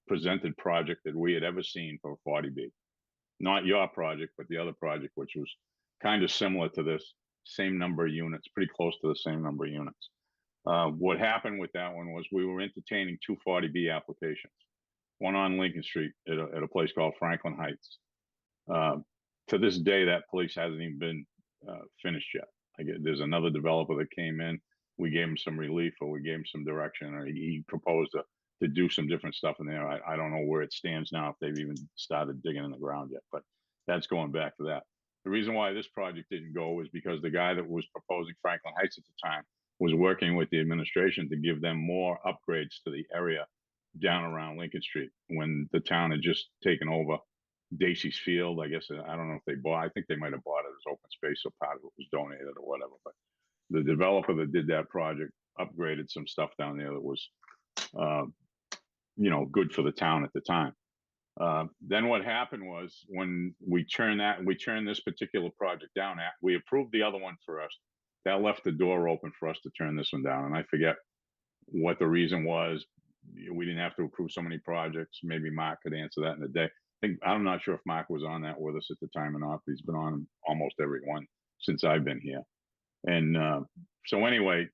presented project that we had ever seen for a 40B. Not your project, but the other project, which was kind of similar to this, same number of units, pretty close to the same number of units. What happened with that one was we were entertaining two 40B applications, one on Lincoln Street at a place called Franklin Heights. To this day, that place hasn't even been finished yet. There's another developer that came in. We gave him some relief, or we gave him some direction, or he proposed to do some different stuff in there. I don't know where it stands now, if they've even started digging in the ground yet, but that's going back to that. The reason why this project didn't go was because the guy that was proposing Franklin Heights at the time was working with the administration to give them more upgrades to the area down around Lincoln Street when the town had just taken over Dacey's Field. I guess, I don't know if they bought, I think they might have bought it as open space, so part of it was donated or whatever. But the developer that did that project upgraded some stuff down there that was, good for the town at the time. Then what happened was when we turned this particular project down, we approved the other one for us. That left the door open for us to turn this one down. And I forget what the reason was. We didn't have to approve so many projects. Maybe Mark could answer that in the day. I'm not sure if Mark was on that with us at the time or not, but he's been on almost every one since I've been here. And so anyway,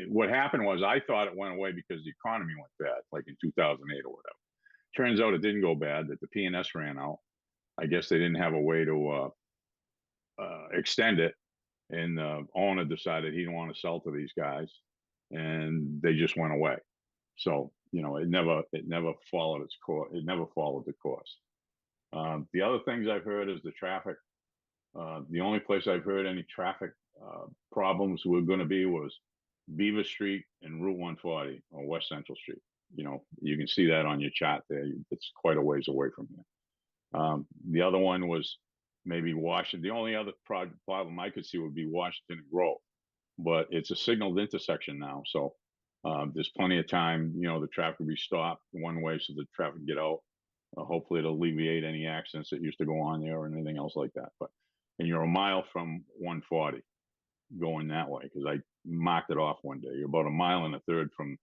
what happened was I thought it went away because the economy went bad, like in 2008 or whatever. Turns out it didn't go bad, that the P&S ran out. I guess they didn't have a way to extend it. And the owner decided he didn't want to sell to these guys, and they just went away. So, you know, it never followed its course. It never followed the course. The other things I've heard is the traffic. The only place I've heard any traffic problems were going to be was Beaver Street and Route 140 or West Central Street. You know, you can see that on your chart there. It's quite a ways away from here. The other one was maybe Washington. The only other problem I could see would be Washington Grove, but it's a signaled intersection now. So there's plenty of time, you know, the traffic will be stopped one way so the traffic get out. Hopefully it'll alleviate any accidents that used to go on there or anything else like that. But, and you're a mile from 140 going that way, because I marked it off one day. You're about a mile and a third from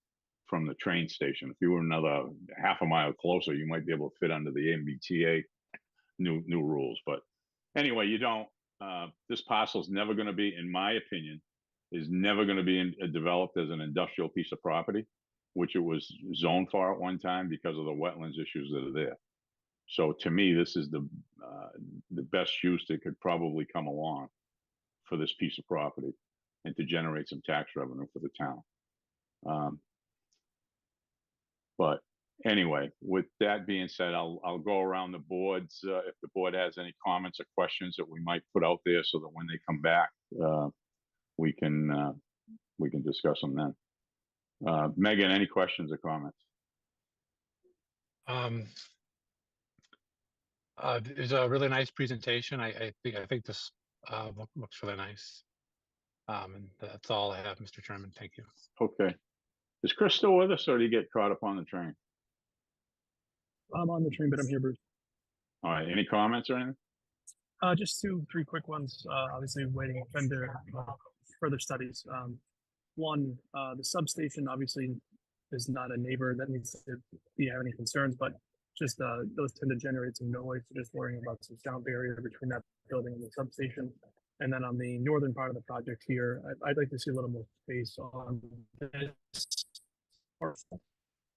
the train station. If you were another half a mile closer, you might be able to fit under the MBTA new rules. But anyway, you don't, this parcel is never going to be, in my opinion, is never going to be developed as an industrial piece of property, which it was zoned for at one time because of the wetlands issues that are there. So to me, this is the best use that could probably come along for this piece of property and to generate some tax revenue for the town. But anyway, with that being said, I'll go around the boards if the board has any comments or questions that we might put out there, so that when they come back, we can discuss them then. Megan, any questions or comments? It was a really nice presentation. I think this looks really nice. And that's all I have, Mr. Chairman. Thank you. Okay. Is Chris still with us, or did he get caught up on the train? I'm on the train, but I'm here, Bruce. All right. Any comments or anything? Just 2-3 quick ones. Obviously waiting for further studies. One, the substation obviously is not a neighbor that needs to have any concerns, but just those tend to generate some noise. So just worrying about some sound barrier between that building and the substation. And then on the northern part of the project here, I'd like to see a little more space on this parcel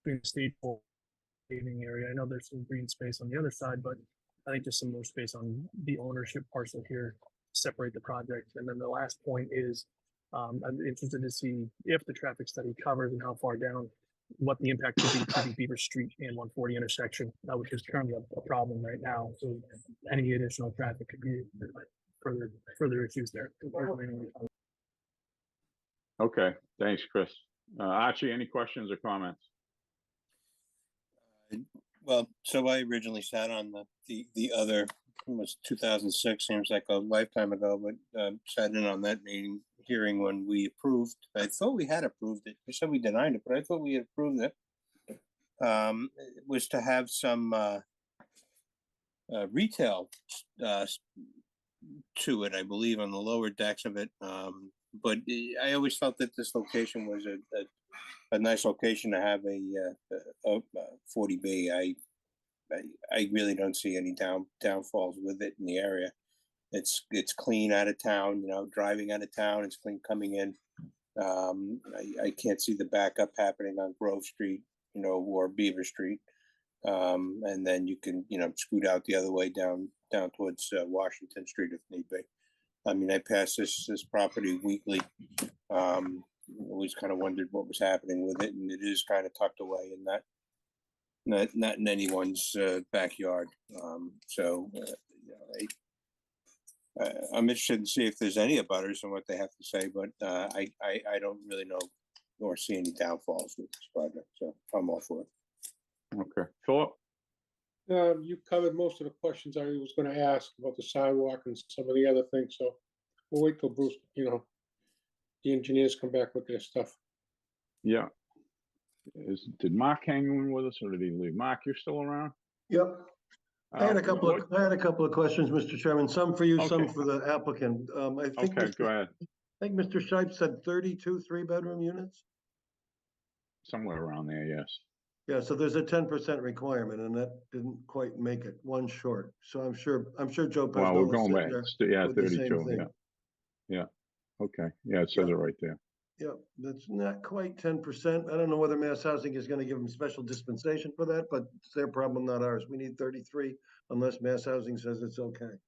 between the state paving area. I know there's some green space on the other side, but I think just some more space on the ownership parcel here to separate the project. And then the last point is, I'm interested to see if the traffic study covers and how far down, what the impact could be to the Beaver Street and 140 intersection, which is currently a problem right now. So any additional traffic could be further issues there. Okay. Thanks, Chris. Archie, any questions or comments? Well, so I originally sat on the other, it was 2006, seems like a lifetime ago, but sat in on that hearing when we approved. I thought we had approved it. We said we denied it, but I thought we had approved it. It was to have some retail to it, I believe, on the lower decks of it. But I always felt that this location was a nice location to have a 40B. I really don't see any downfalls with it in the area. It's clean out of town, you know, driving out of town, it's clean coming in. I can't see the backup happening on Grove Street, you know, or Beaver Street. And then you can, you know, scoot out the other way down towards Washington Street if need be. I mean, I pass this property weekly. Always kind of wondered what was happening with it, and it is kind of tucked away in not in anyone's backyard. So I'm interested to see if there's any abutters and what they have to say, but I don't really know nor see any downfalls with this project. So I'm all for it. Okay. Philip? You covered most of the questions I was going to ask about the sidewalk and some of the other things, so we'll wait till Bruce, you know, the engineers come back with their stuff. Yeah. Did Mark hang in with us, or did he leave? Mark, you're still around? Yep. I had a couple of questions, Mr. Chairman, some for you, some Okay. for the applicant. I think Okay, go ahead. I think Mr. Shipe said 32 3-bedroom units. Somewhere around there, yes. Yeah, so there's a 10% requirement, and that didn't quite make it, one short. So I'm sure Joe Well, we're Pesnola going back. Yeah, with the same 32. thing. Yeah. Yeah. Okay. Yeah, it says it right there. Yeah, that's not quite 10%. I don't know whether Mass Housing is going to give them special dispensation for that, but it's their problem, not ours. We need 33 unless Mass Housing says it's okay.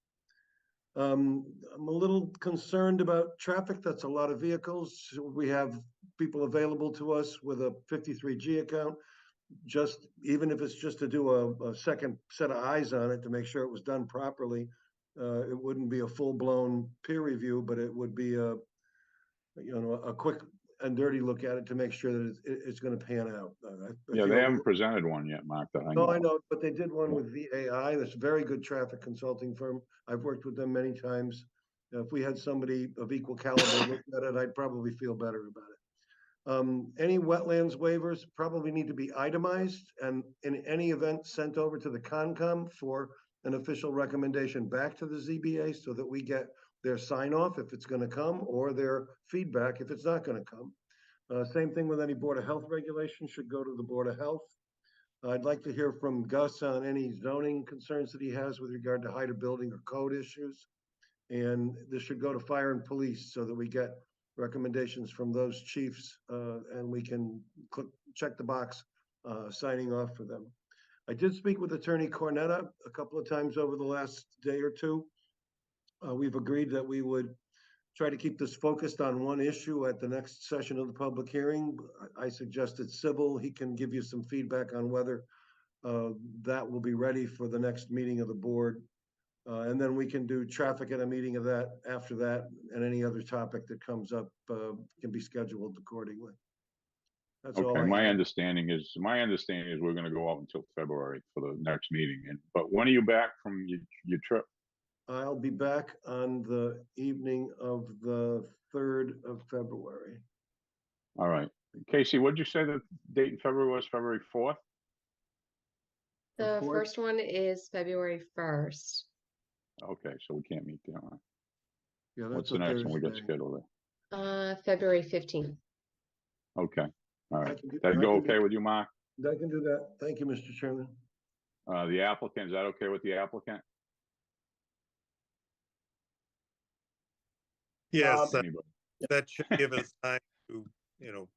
I'm a little concerned about traffic. That's a lot of vehicles. We have people available to us with a 53G account. Just, even if it's just to do a second set of eyes on it to make sure it was done properly. It wouldn't be a full-blown peer review, but it would be a quick and dirty look at it to make sure that it's gonna pan out. I Yeah, they feel- haven't presented one yet, Mark, that I No, I know. know, but they did one with VAI. That's a very good traffic consulting firm. I've worked with them many times. If we had somebody of equal caliber look at it, I'd probably feel better about it. Any wetlands waivers probably need to be itemized and in any event sent over to the Concom for an official recommendation back to the ZBA so that we get their sign off if it's gonna come or their feedback if it's not gonna come. Same thing with any Board of Health regulations should go to the Board of Health. I'd like to hear from Gus on any zoning concerns that he has with regard to height of building or code issues. And this should go to fire and police so that we get recommendations from those chiefs, and we can check the box, signing off for them. I did speak with Attorney Cornetta a couple of times over the last day or two. We've agreed that we would try to keep this focused on one issue at the next session of the public hearing. I suggested civil. He can give you some feedback on whether that will be ready for the next meeting of the board. And then we can do traffic at a meeting of that after that, and any other topic that comes up can be scheduled accordingly. That's all Okay, I my have. understanding is we're gonna go out until February for the next meeting. But when are you back from your trip? I'll be back on the evening of the 3rd of February. All right. Casey, what'd you say the date in February was? February 4th? The The fourth? first one is February 1st. Okay, so we can't meet there. Huh? Yeah, What's that's the a next one we got Thursday. scheduled there? February 15th. Okay, all I right. can do- That I go can do- okay with you, Mark? I can do that. Thank you, Mr. Chairman. The applicant, is that okay with the applicant? Yes, Anybody? that should give us time to,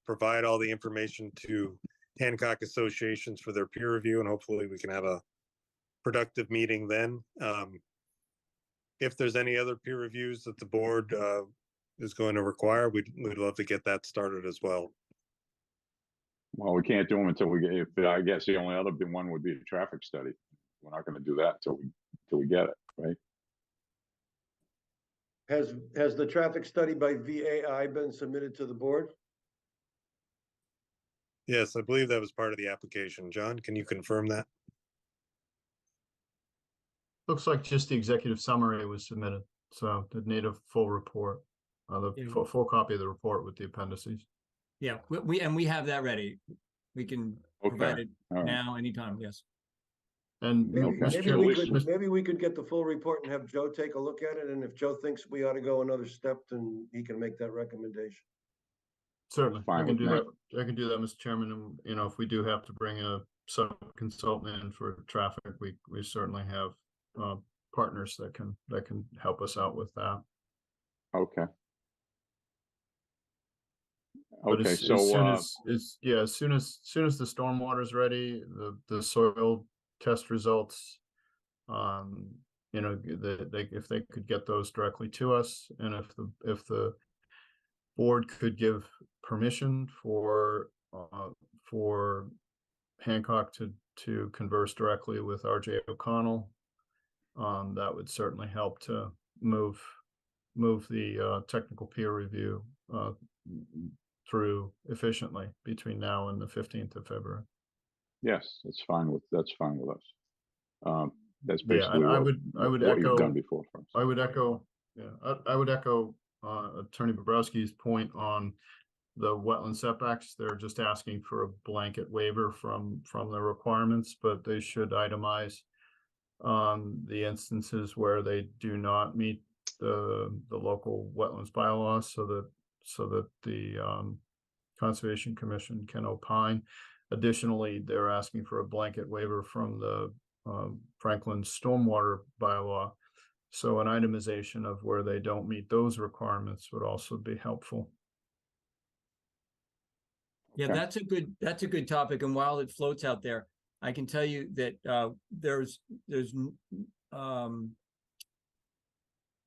provide all the information to Hancock associations for their peer review, and hopefully we can have a productive meeting then. If there's any other peer reviews that the board is going to require, we'd love to get that started as well. Well, we can't do them until we get, I guess the only other one would be a traffic study. We're not gonna do that till we get it, right? Has the traffic study by VAI been submitted to the board? Yes, I believe that was part of the application. John, can you confirm that? Looks like just the executive summary was submitted, so it need a full report. The Yeah. full copy of the report with the appendices. Yeah, we have that ready. We can provide Okay, it all right. now, anytime, yes. And Maybe, Okay. Mr. maybe Chairman, we Mr. could, maybe we could get the full report and have Joe take a look at it, and if Joe thinks we ought to go another step, then he can make that recommendation. certainly, I Fine can with do me. that. I can do that, Mr. Chairman, and if we do have to bring a sub-consultant in for traffic, we certainly have partners that can help us out with that. Okay. But Okay, as so, soon as soon as the stormwater is ready, the soil test results, if they could get those directly to us, and if the board could give permission for Hancock to converse directly with RJ O'Connell, that would certainly help to move the technical peer review through efficiently between now and the 15th of February. yes, that's fine with us. That's Yeah, basically and I what would you've echo, done before for us. I would echo Attorney Bobrowski's point on the wetland setbacks. They're just asking for a blanket waiver from the requirements, but they should itemize the instances where they do not meet the local wetlands bylaws, so that the Conservation Commission can opine. Additionally, they're asking for a blanket waiver from the Franklin stormwater bylaw. So an itemization of where they don't meet those requirements would also be helpful. Yeah, Okay. that's a good topic, and while it floats out there, I can tell you that there's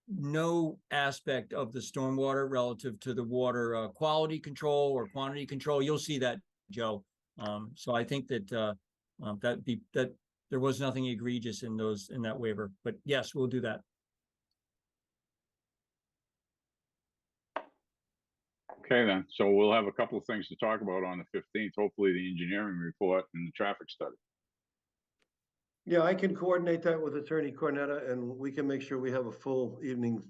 no aspect of the stormwater relative to the water quality control or quantity control. You'll see that, Joe. So I think that that there was nothing egregious in that waiver. But yes, we'll do that. Okay, then. So we'll have a couple of things to talk about on the 15th, hopefully the engineering report and the traffic study. Yeah, I can coordinate that with Attorney Cornetta, and we can make sure we have a full evening's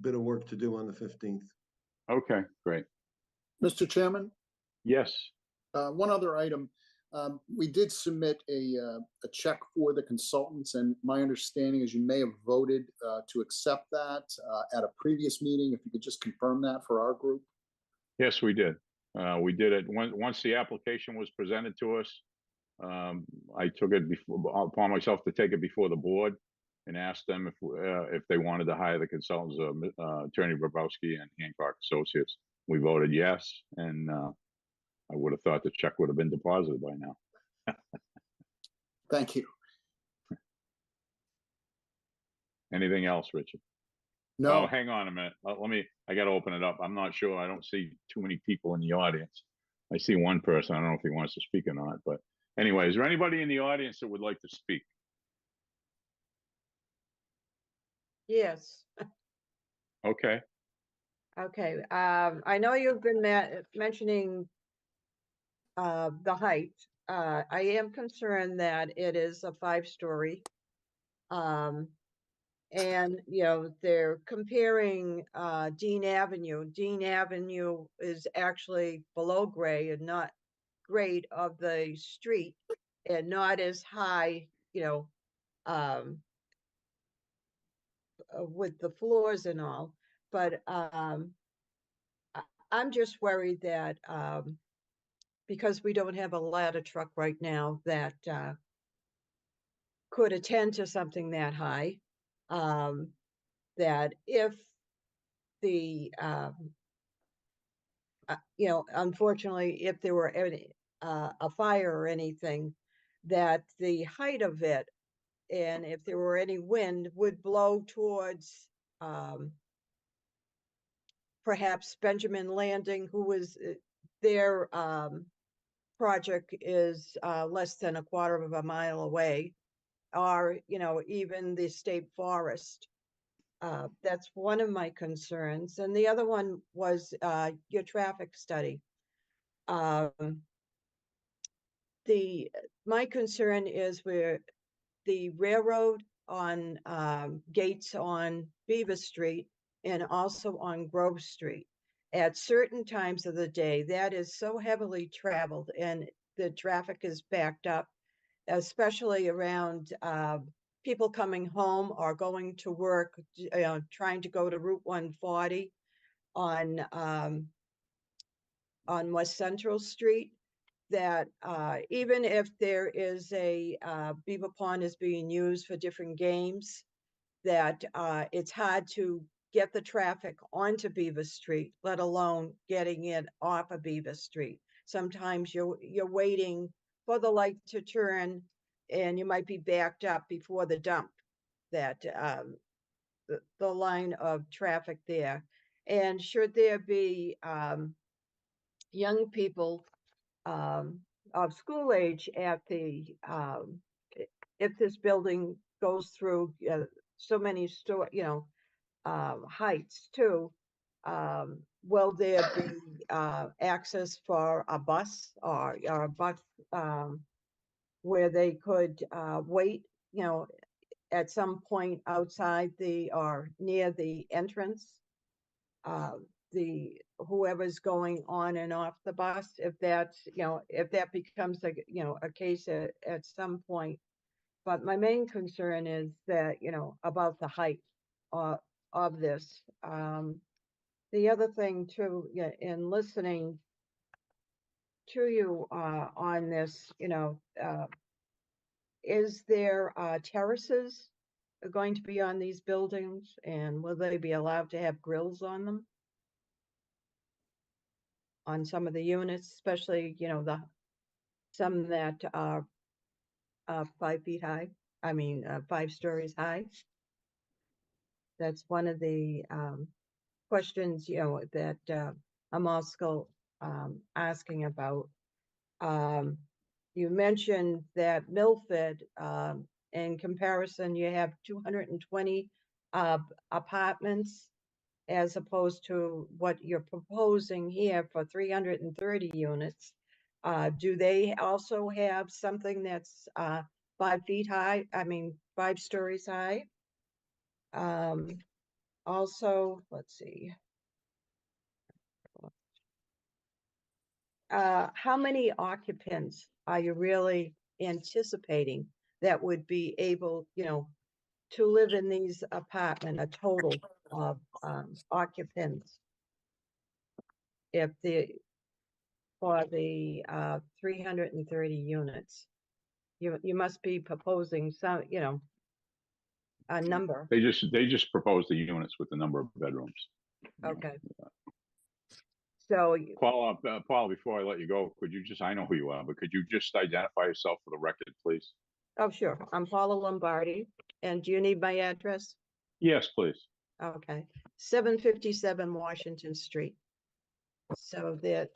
bit of work to do on the 15th. Okay, great. Mr. Chairman, Yes. one other item. We did submit a check for the consultants, and my understanding is you may have voted to accept that at a previous meeting. If you could just confirm that for our group. Yes, we did. We did it once the application was presented to us. I took it upon myself to take it before the board and ask them if they wanted to hire the consultants, Attorney Bobrowski and Hancock Associates. We voted yes, and I would have thought the check would have been deposited by now. Thank you. Anything else, Richard? No. Oh, hang on a minute. I got to open it up. I'm not sure. I don't see too many people in the audience. I see one person. I don't know if he wants to speak or not, but anyway, is there anybody in the audience that would like to speak? Yes. Okay. Okay. I know you've been mentioning the height. I am concerned that it is a 5-story. And, you know, they're comparing Dean Avenue. Dean Avenue is actually below grade and not grade of the street and not as high, you know, with the floors and all. But I'm just worried that because we don't have a ladder truck right now that could attend to something that high, that if the, you know, unfortunately, if there were any, a fire or anything, that the height of it, and if there were any wind, would blow towards perhaps Benjamin Landing, who was their project is less than a quarter of a mile away, or, you know, even the state forest. That's one of my concerns. And the other one was your traffic study. My concern is where the railroad on gates on Beaver Street and also on Grove Street. At certain times of the day, that is so heavily traveled and the traffic is backed up, especially around people coming home or going to work, trying to go to Route 140 on West Central Street, that even if there is a Beaver Pond is being used for different games, that it's hard to get the traffic onto Beaver Street, let alone getting it off of Beaver Street. Sometimes you're waiting for the light to turn and you might be backed up before the dump, that the line of traffic there. And should there be young people of school age at the, if this building goes through so many heights too, will there be access for a bus or a bus where they could wait, you know, at some point outside or near the entrance? Whoever's going on and off the bus, if that's, you know, if that becomes a case at some point. But my main concern is that, you know, about the height of this. The other thing too, in listening to you on this, you know, is there terraces going to be on these buildings, and will they be allowed to have grills on them? On some of the units, especially, you know, some that are 5 feet high, 5 stories high? That's one of the questions, that I'm also asking about. You mentioned that Milford, in comparison, you have 220 apartments as opposed to what you're proposing here for 330 units. Do they also have something that's 5 feet high? I mean, 5 stories high? Also, let's see. How many occupants are you really anticipating that would be able, to live in these apartment, a total of occupants? If for the 330 units, you must be proposing some, a number. They just proposed the units with the number of bedrooms. Okay. So Paul, before I let you go, I know who you are, but could you just identify yourself for the record, please? oh, sure. I'm Paula Lombardi. And do you need my address? Yes, please. Okay. 757 Washington Street. So that,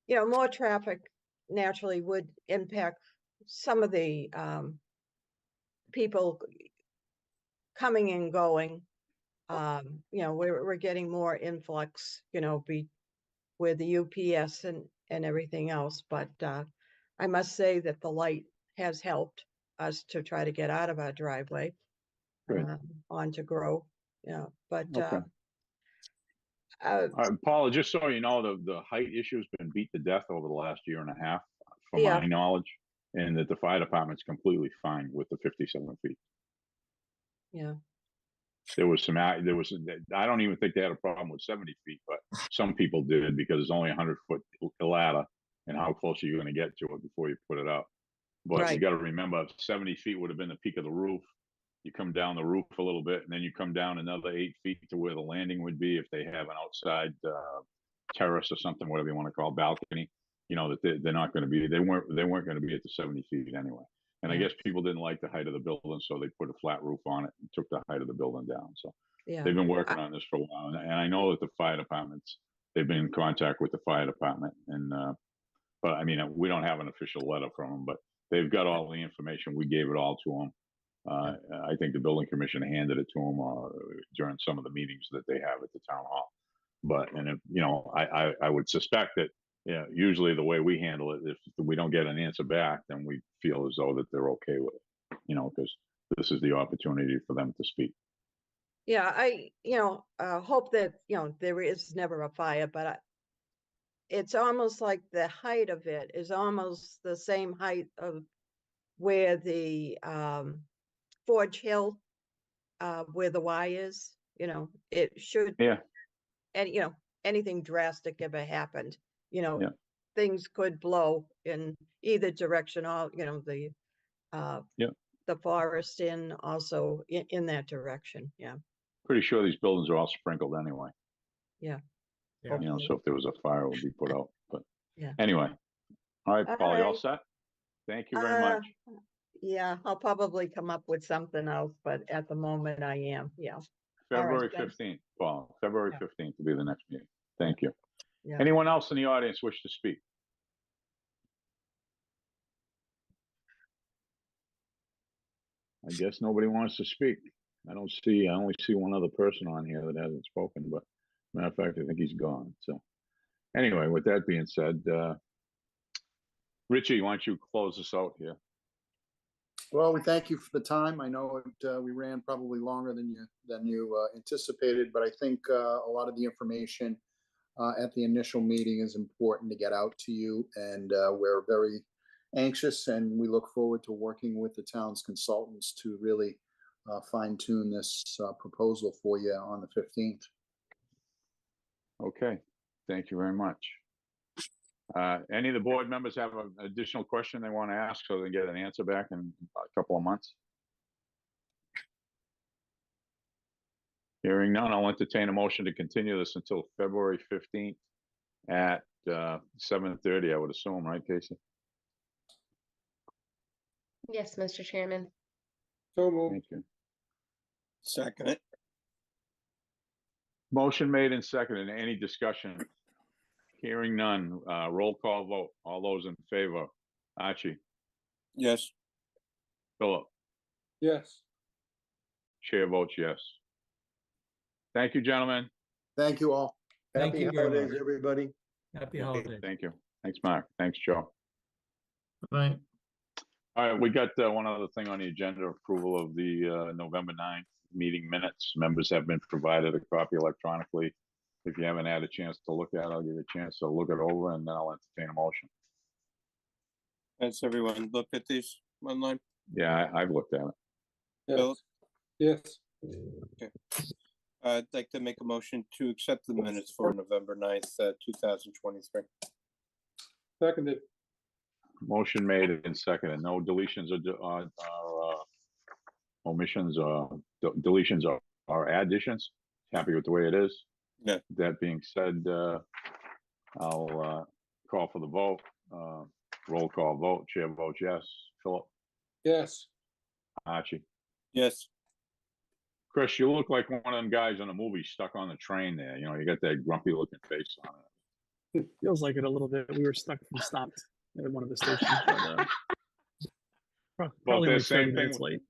more traffic naturally would impact some of the people coming and going. We're getting more influx, with the UPS and everything else. But I must say that the light has helped us to try to get out of our driveway onto Grove. But Okay. Paula, just so you know, the height issue has been beat to death over the last year and a half, from Yeah. my knowledge, and that the fire department's completely fine with the 57 feet. Yeah. I don't even think they had a problem with 70 feet, but some people did because it's only 100-foot ladder, and how close are you going to get to it before you put it up? But you Right. got to remember, 70 feet would have been the peak of the roof. You come down the roof a little bit, and then you come down another 8 feet to where the landing would be if they have an outside terrace or something, whatever you want to call balcony. That they're not going to be. They weren't going to be at the 70 feet anyway. And I Yeah. guess people didn't like the height of the building, so they put a flat roof on it and took the height of the building down. So Yeah. they've been working on this for a while, and I know that the fire departments, they've been in contact with the fire department, and but I mean, we don't have an official letter from them, but they've got all the information. We gave it all to them. I think the building commission handed it to them during some of the meetings that they have at the town hall. But I would suspect that usually the way we handle it, if we don't get an answer back, then we feel as though that they're okay with it. Because this is the opportunity for them to speak. Yeah, I hope that there is never a fire, but it's almost like the height of it is almost the same height of where the Forge Hill, where the Y is. It should. Yeah. And anything drastic ever happened, Yeah. things could blow in either direction. All the forest in also in that direction. Yeah. Pretty sure these buildings are all sprinkled anyway. Yeah. So if there was a fire, it would be put out. But Yeah. anyway, all right, Paul, you all right. set? Thank you very much. Yeah, I'll probably come up with something else, but at the moment I am. Yeah. February thanks. 15th, Paul. February 15th will be the next meeting. Thank you. Yeah. Anyone else in the audience wish to speak? I guess nobody wants to speak. I only see one other person on here that hasn't spoken, but matter of fact, I think he's gone. So anyway, with that being said, Richie, why don't you close us out here? Well, we thank you for the time. I know we ran probably longer than you anticipated, but I think a lot of the information at the initial meeting is important to get out to you, and we're very anxious, and we look forward to working with the town's consultants to really fine tune this proposal for you on the 15th. Okay, thank you very much. Any of the board members have an additional question they want to ask so they get an answer back in a couple of months? Hearing none, I'll entertain a motion to continue this until February 15th at 7:30, I would assume, right, Casey? Yes, Mr. Chairman. So moved. Thank you. Second it. Motion made and seconded. Any discussion? Hearing none. Roll call vote. All those in favor? Archie, Yes. Philip, Yes. chair votes yes. Thank you, gentlemen. Thank you all. Thank Happy you very holidays, much. everybody. Happy holidays. Thank you. Thanks, Mark. Thanks, Joe. Right. All right, we got one other thing on the agenda, approval of the November 9th meeting minutes. Members have been provided a copy electronically. If you haven't had a chance to look at it, I'll give you a chance to look it over and then I'll entertain a motion. Has everyone looked at these online? Yeah, I've looked at it. Philip? Yes. I'd like to make a motion to accept the minutes for November 9th, 2023. Seconded. Motion made and seconded. No deletions or omissions or deletions or additions. Happy with the way it is. Yeah. That being said, I'll call for the vote. Roll call vote. Chair votes yes. Philip, Yes. Archie, Yes. Chris, you look like one of them guys in a movie stuck on the train there. You know, you got that grumpy looking face on it. Feels like it a little bit. We were stuck and stopped at one of the stations, but probably that only same 30 minutes thing- late.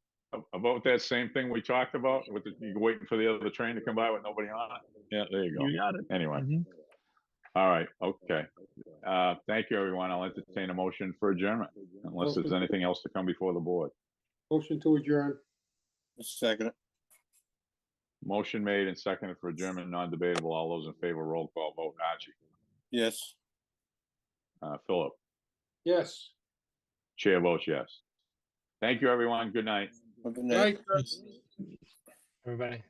About that same thing we talked about with you waiting for the other train to come by with nobody on it. Yeah, there you go. You got it. Anyway, Mhm. all right, okay. Thank you, everyone. I'll entertain a motion for adjournment unless there's anything else to come before the board. Motion to adjourn. Second it. Motion made and seconded for adjournment, non-debatable. All those in favor, roll call vote. Archie, Yes. Philip, Yes. chair votes yes. Thank you, everyone. Good night. Good night. Night, Chris. Everybody.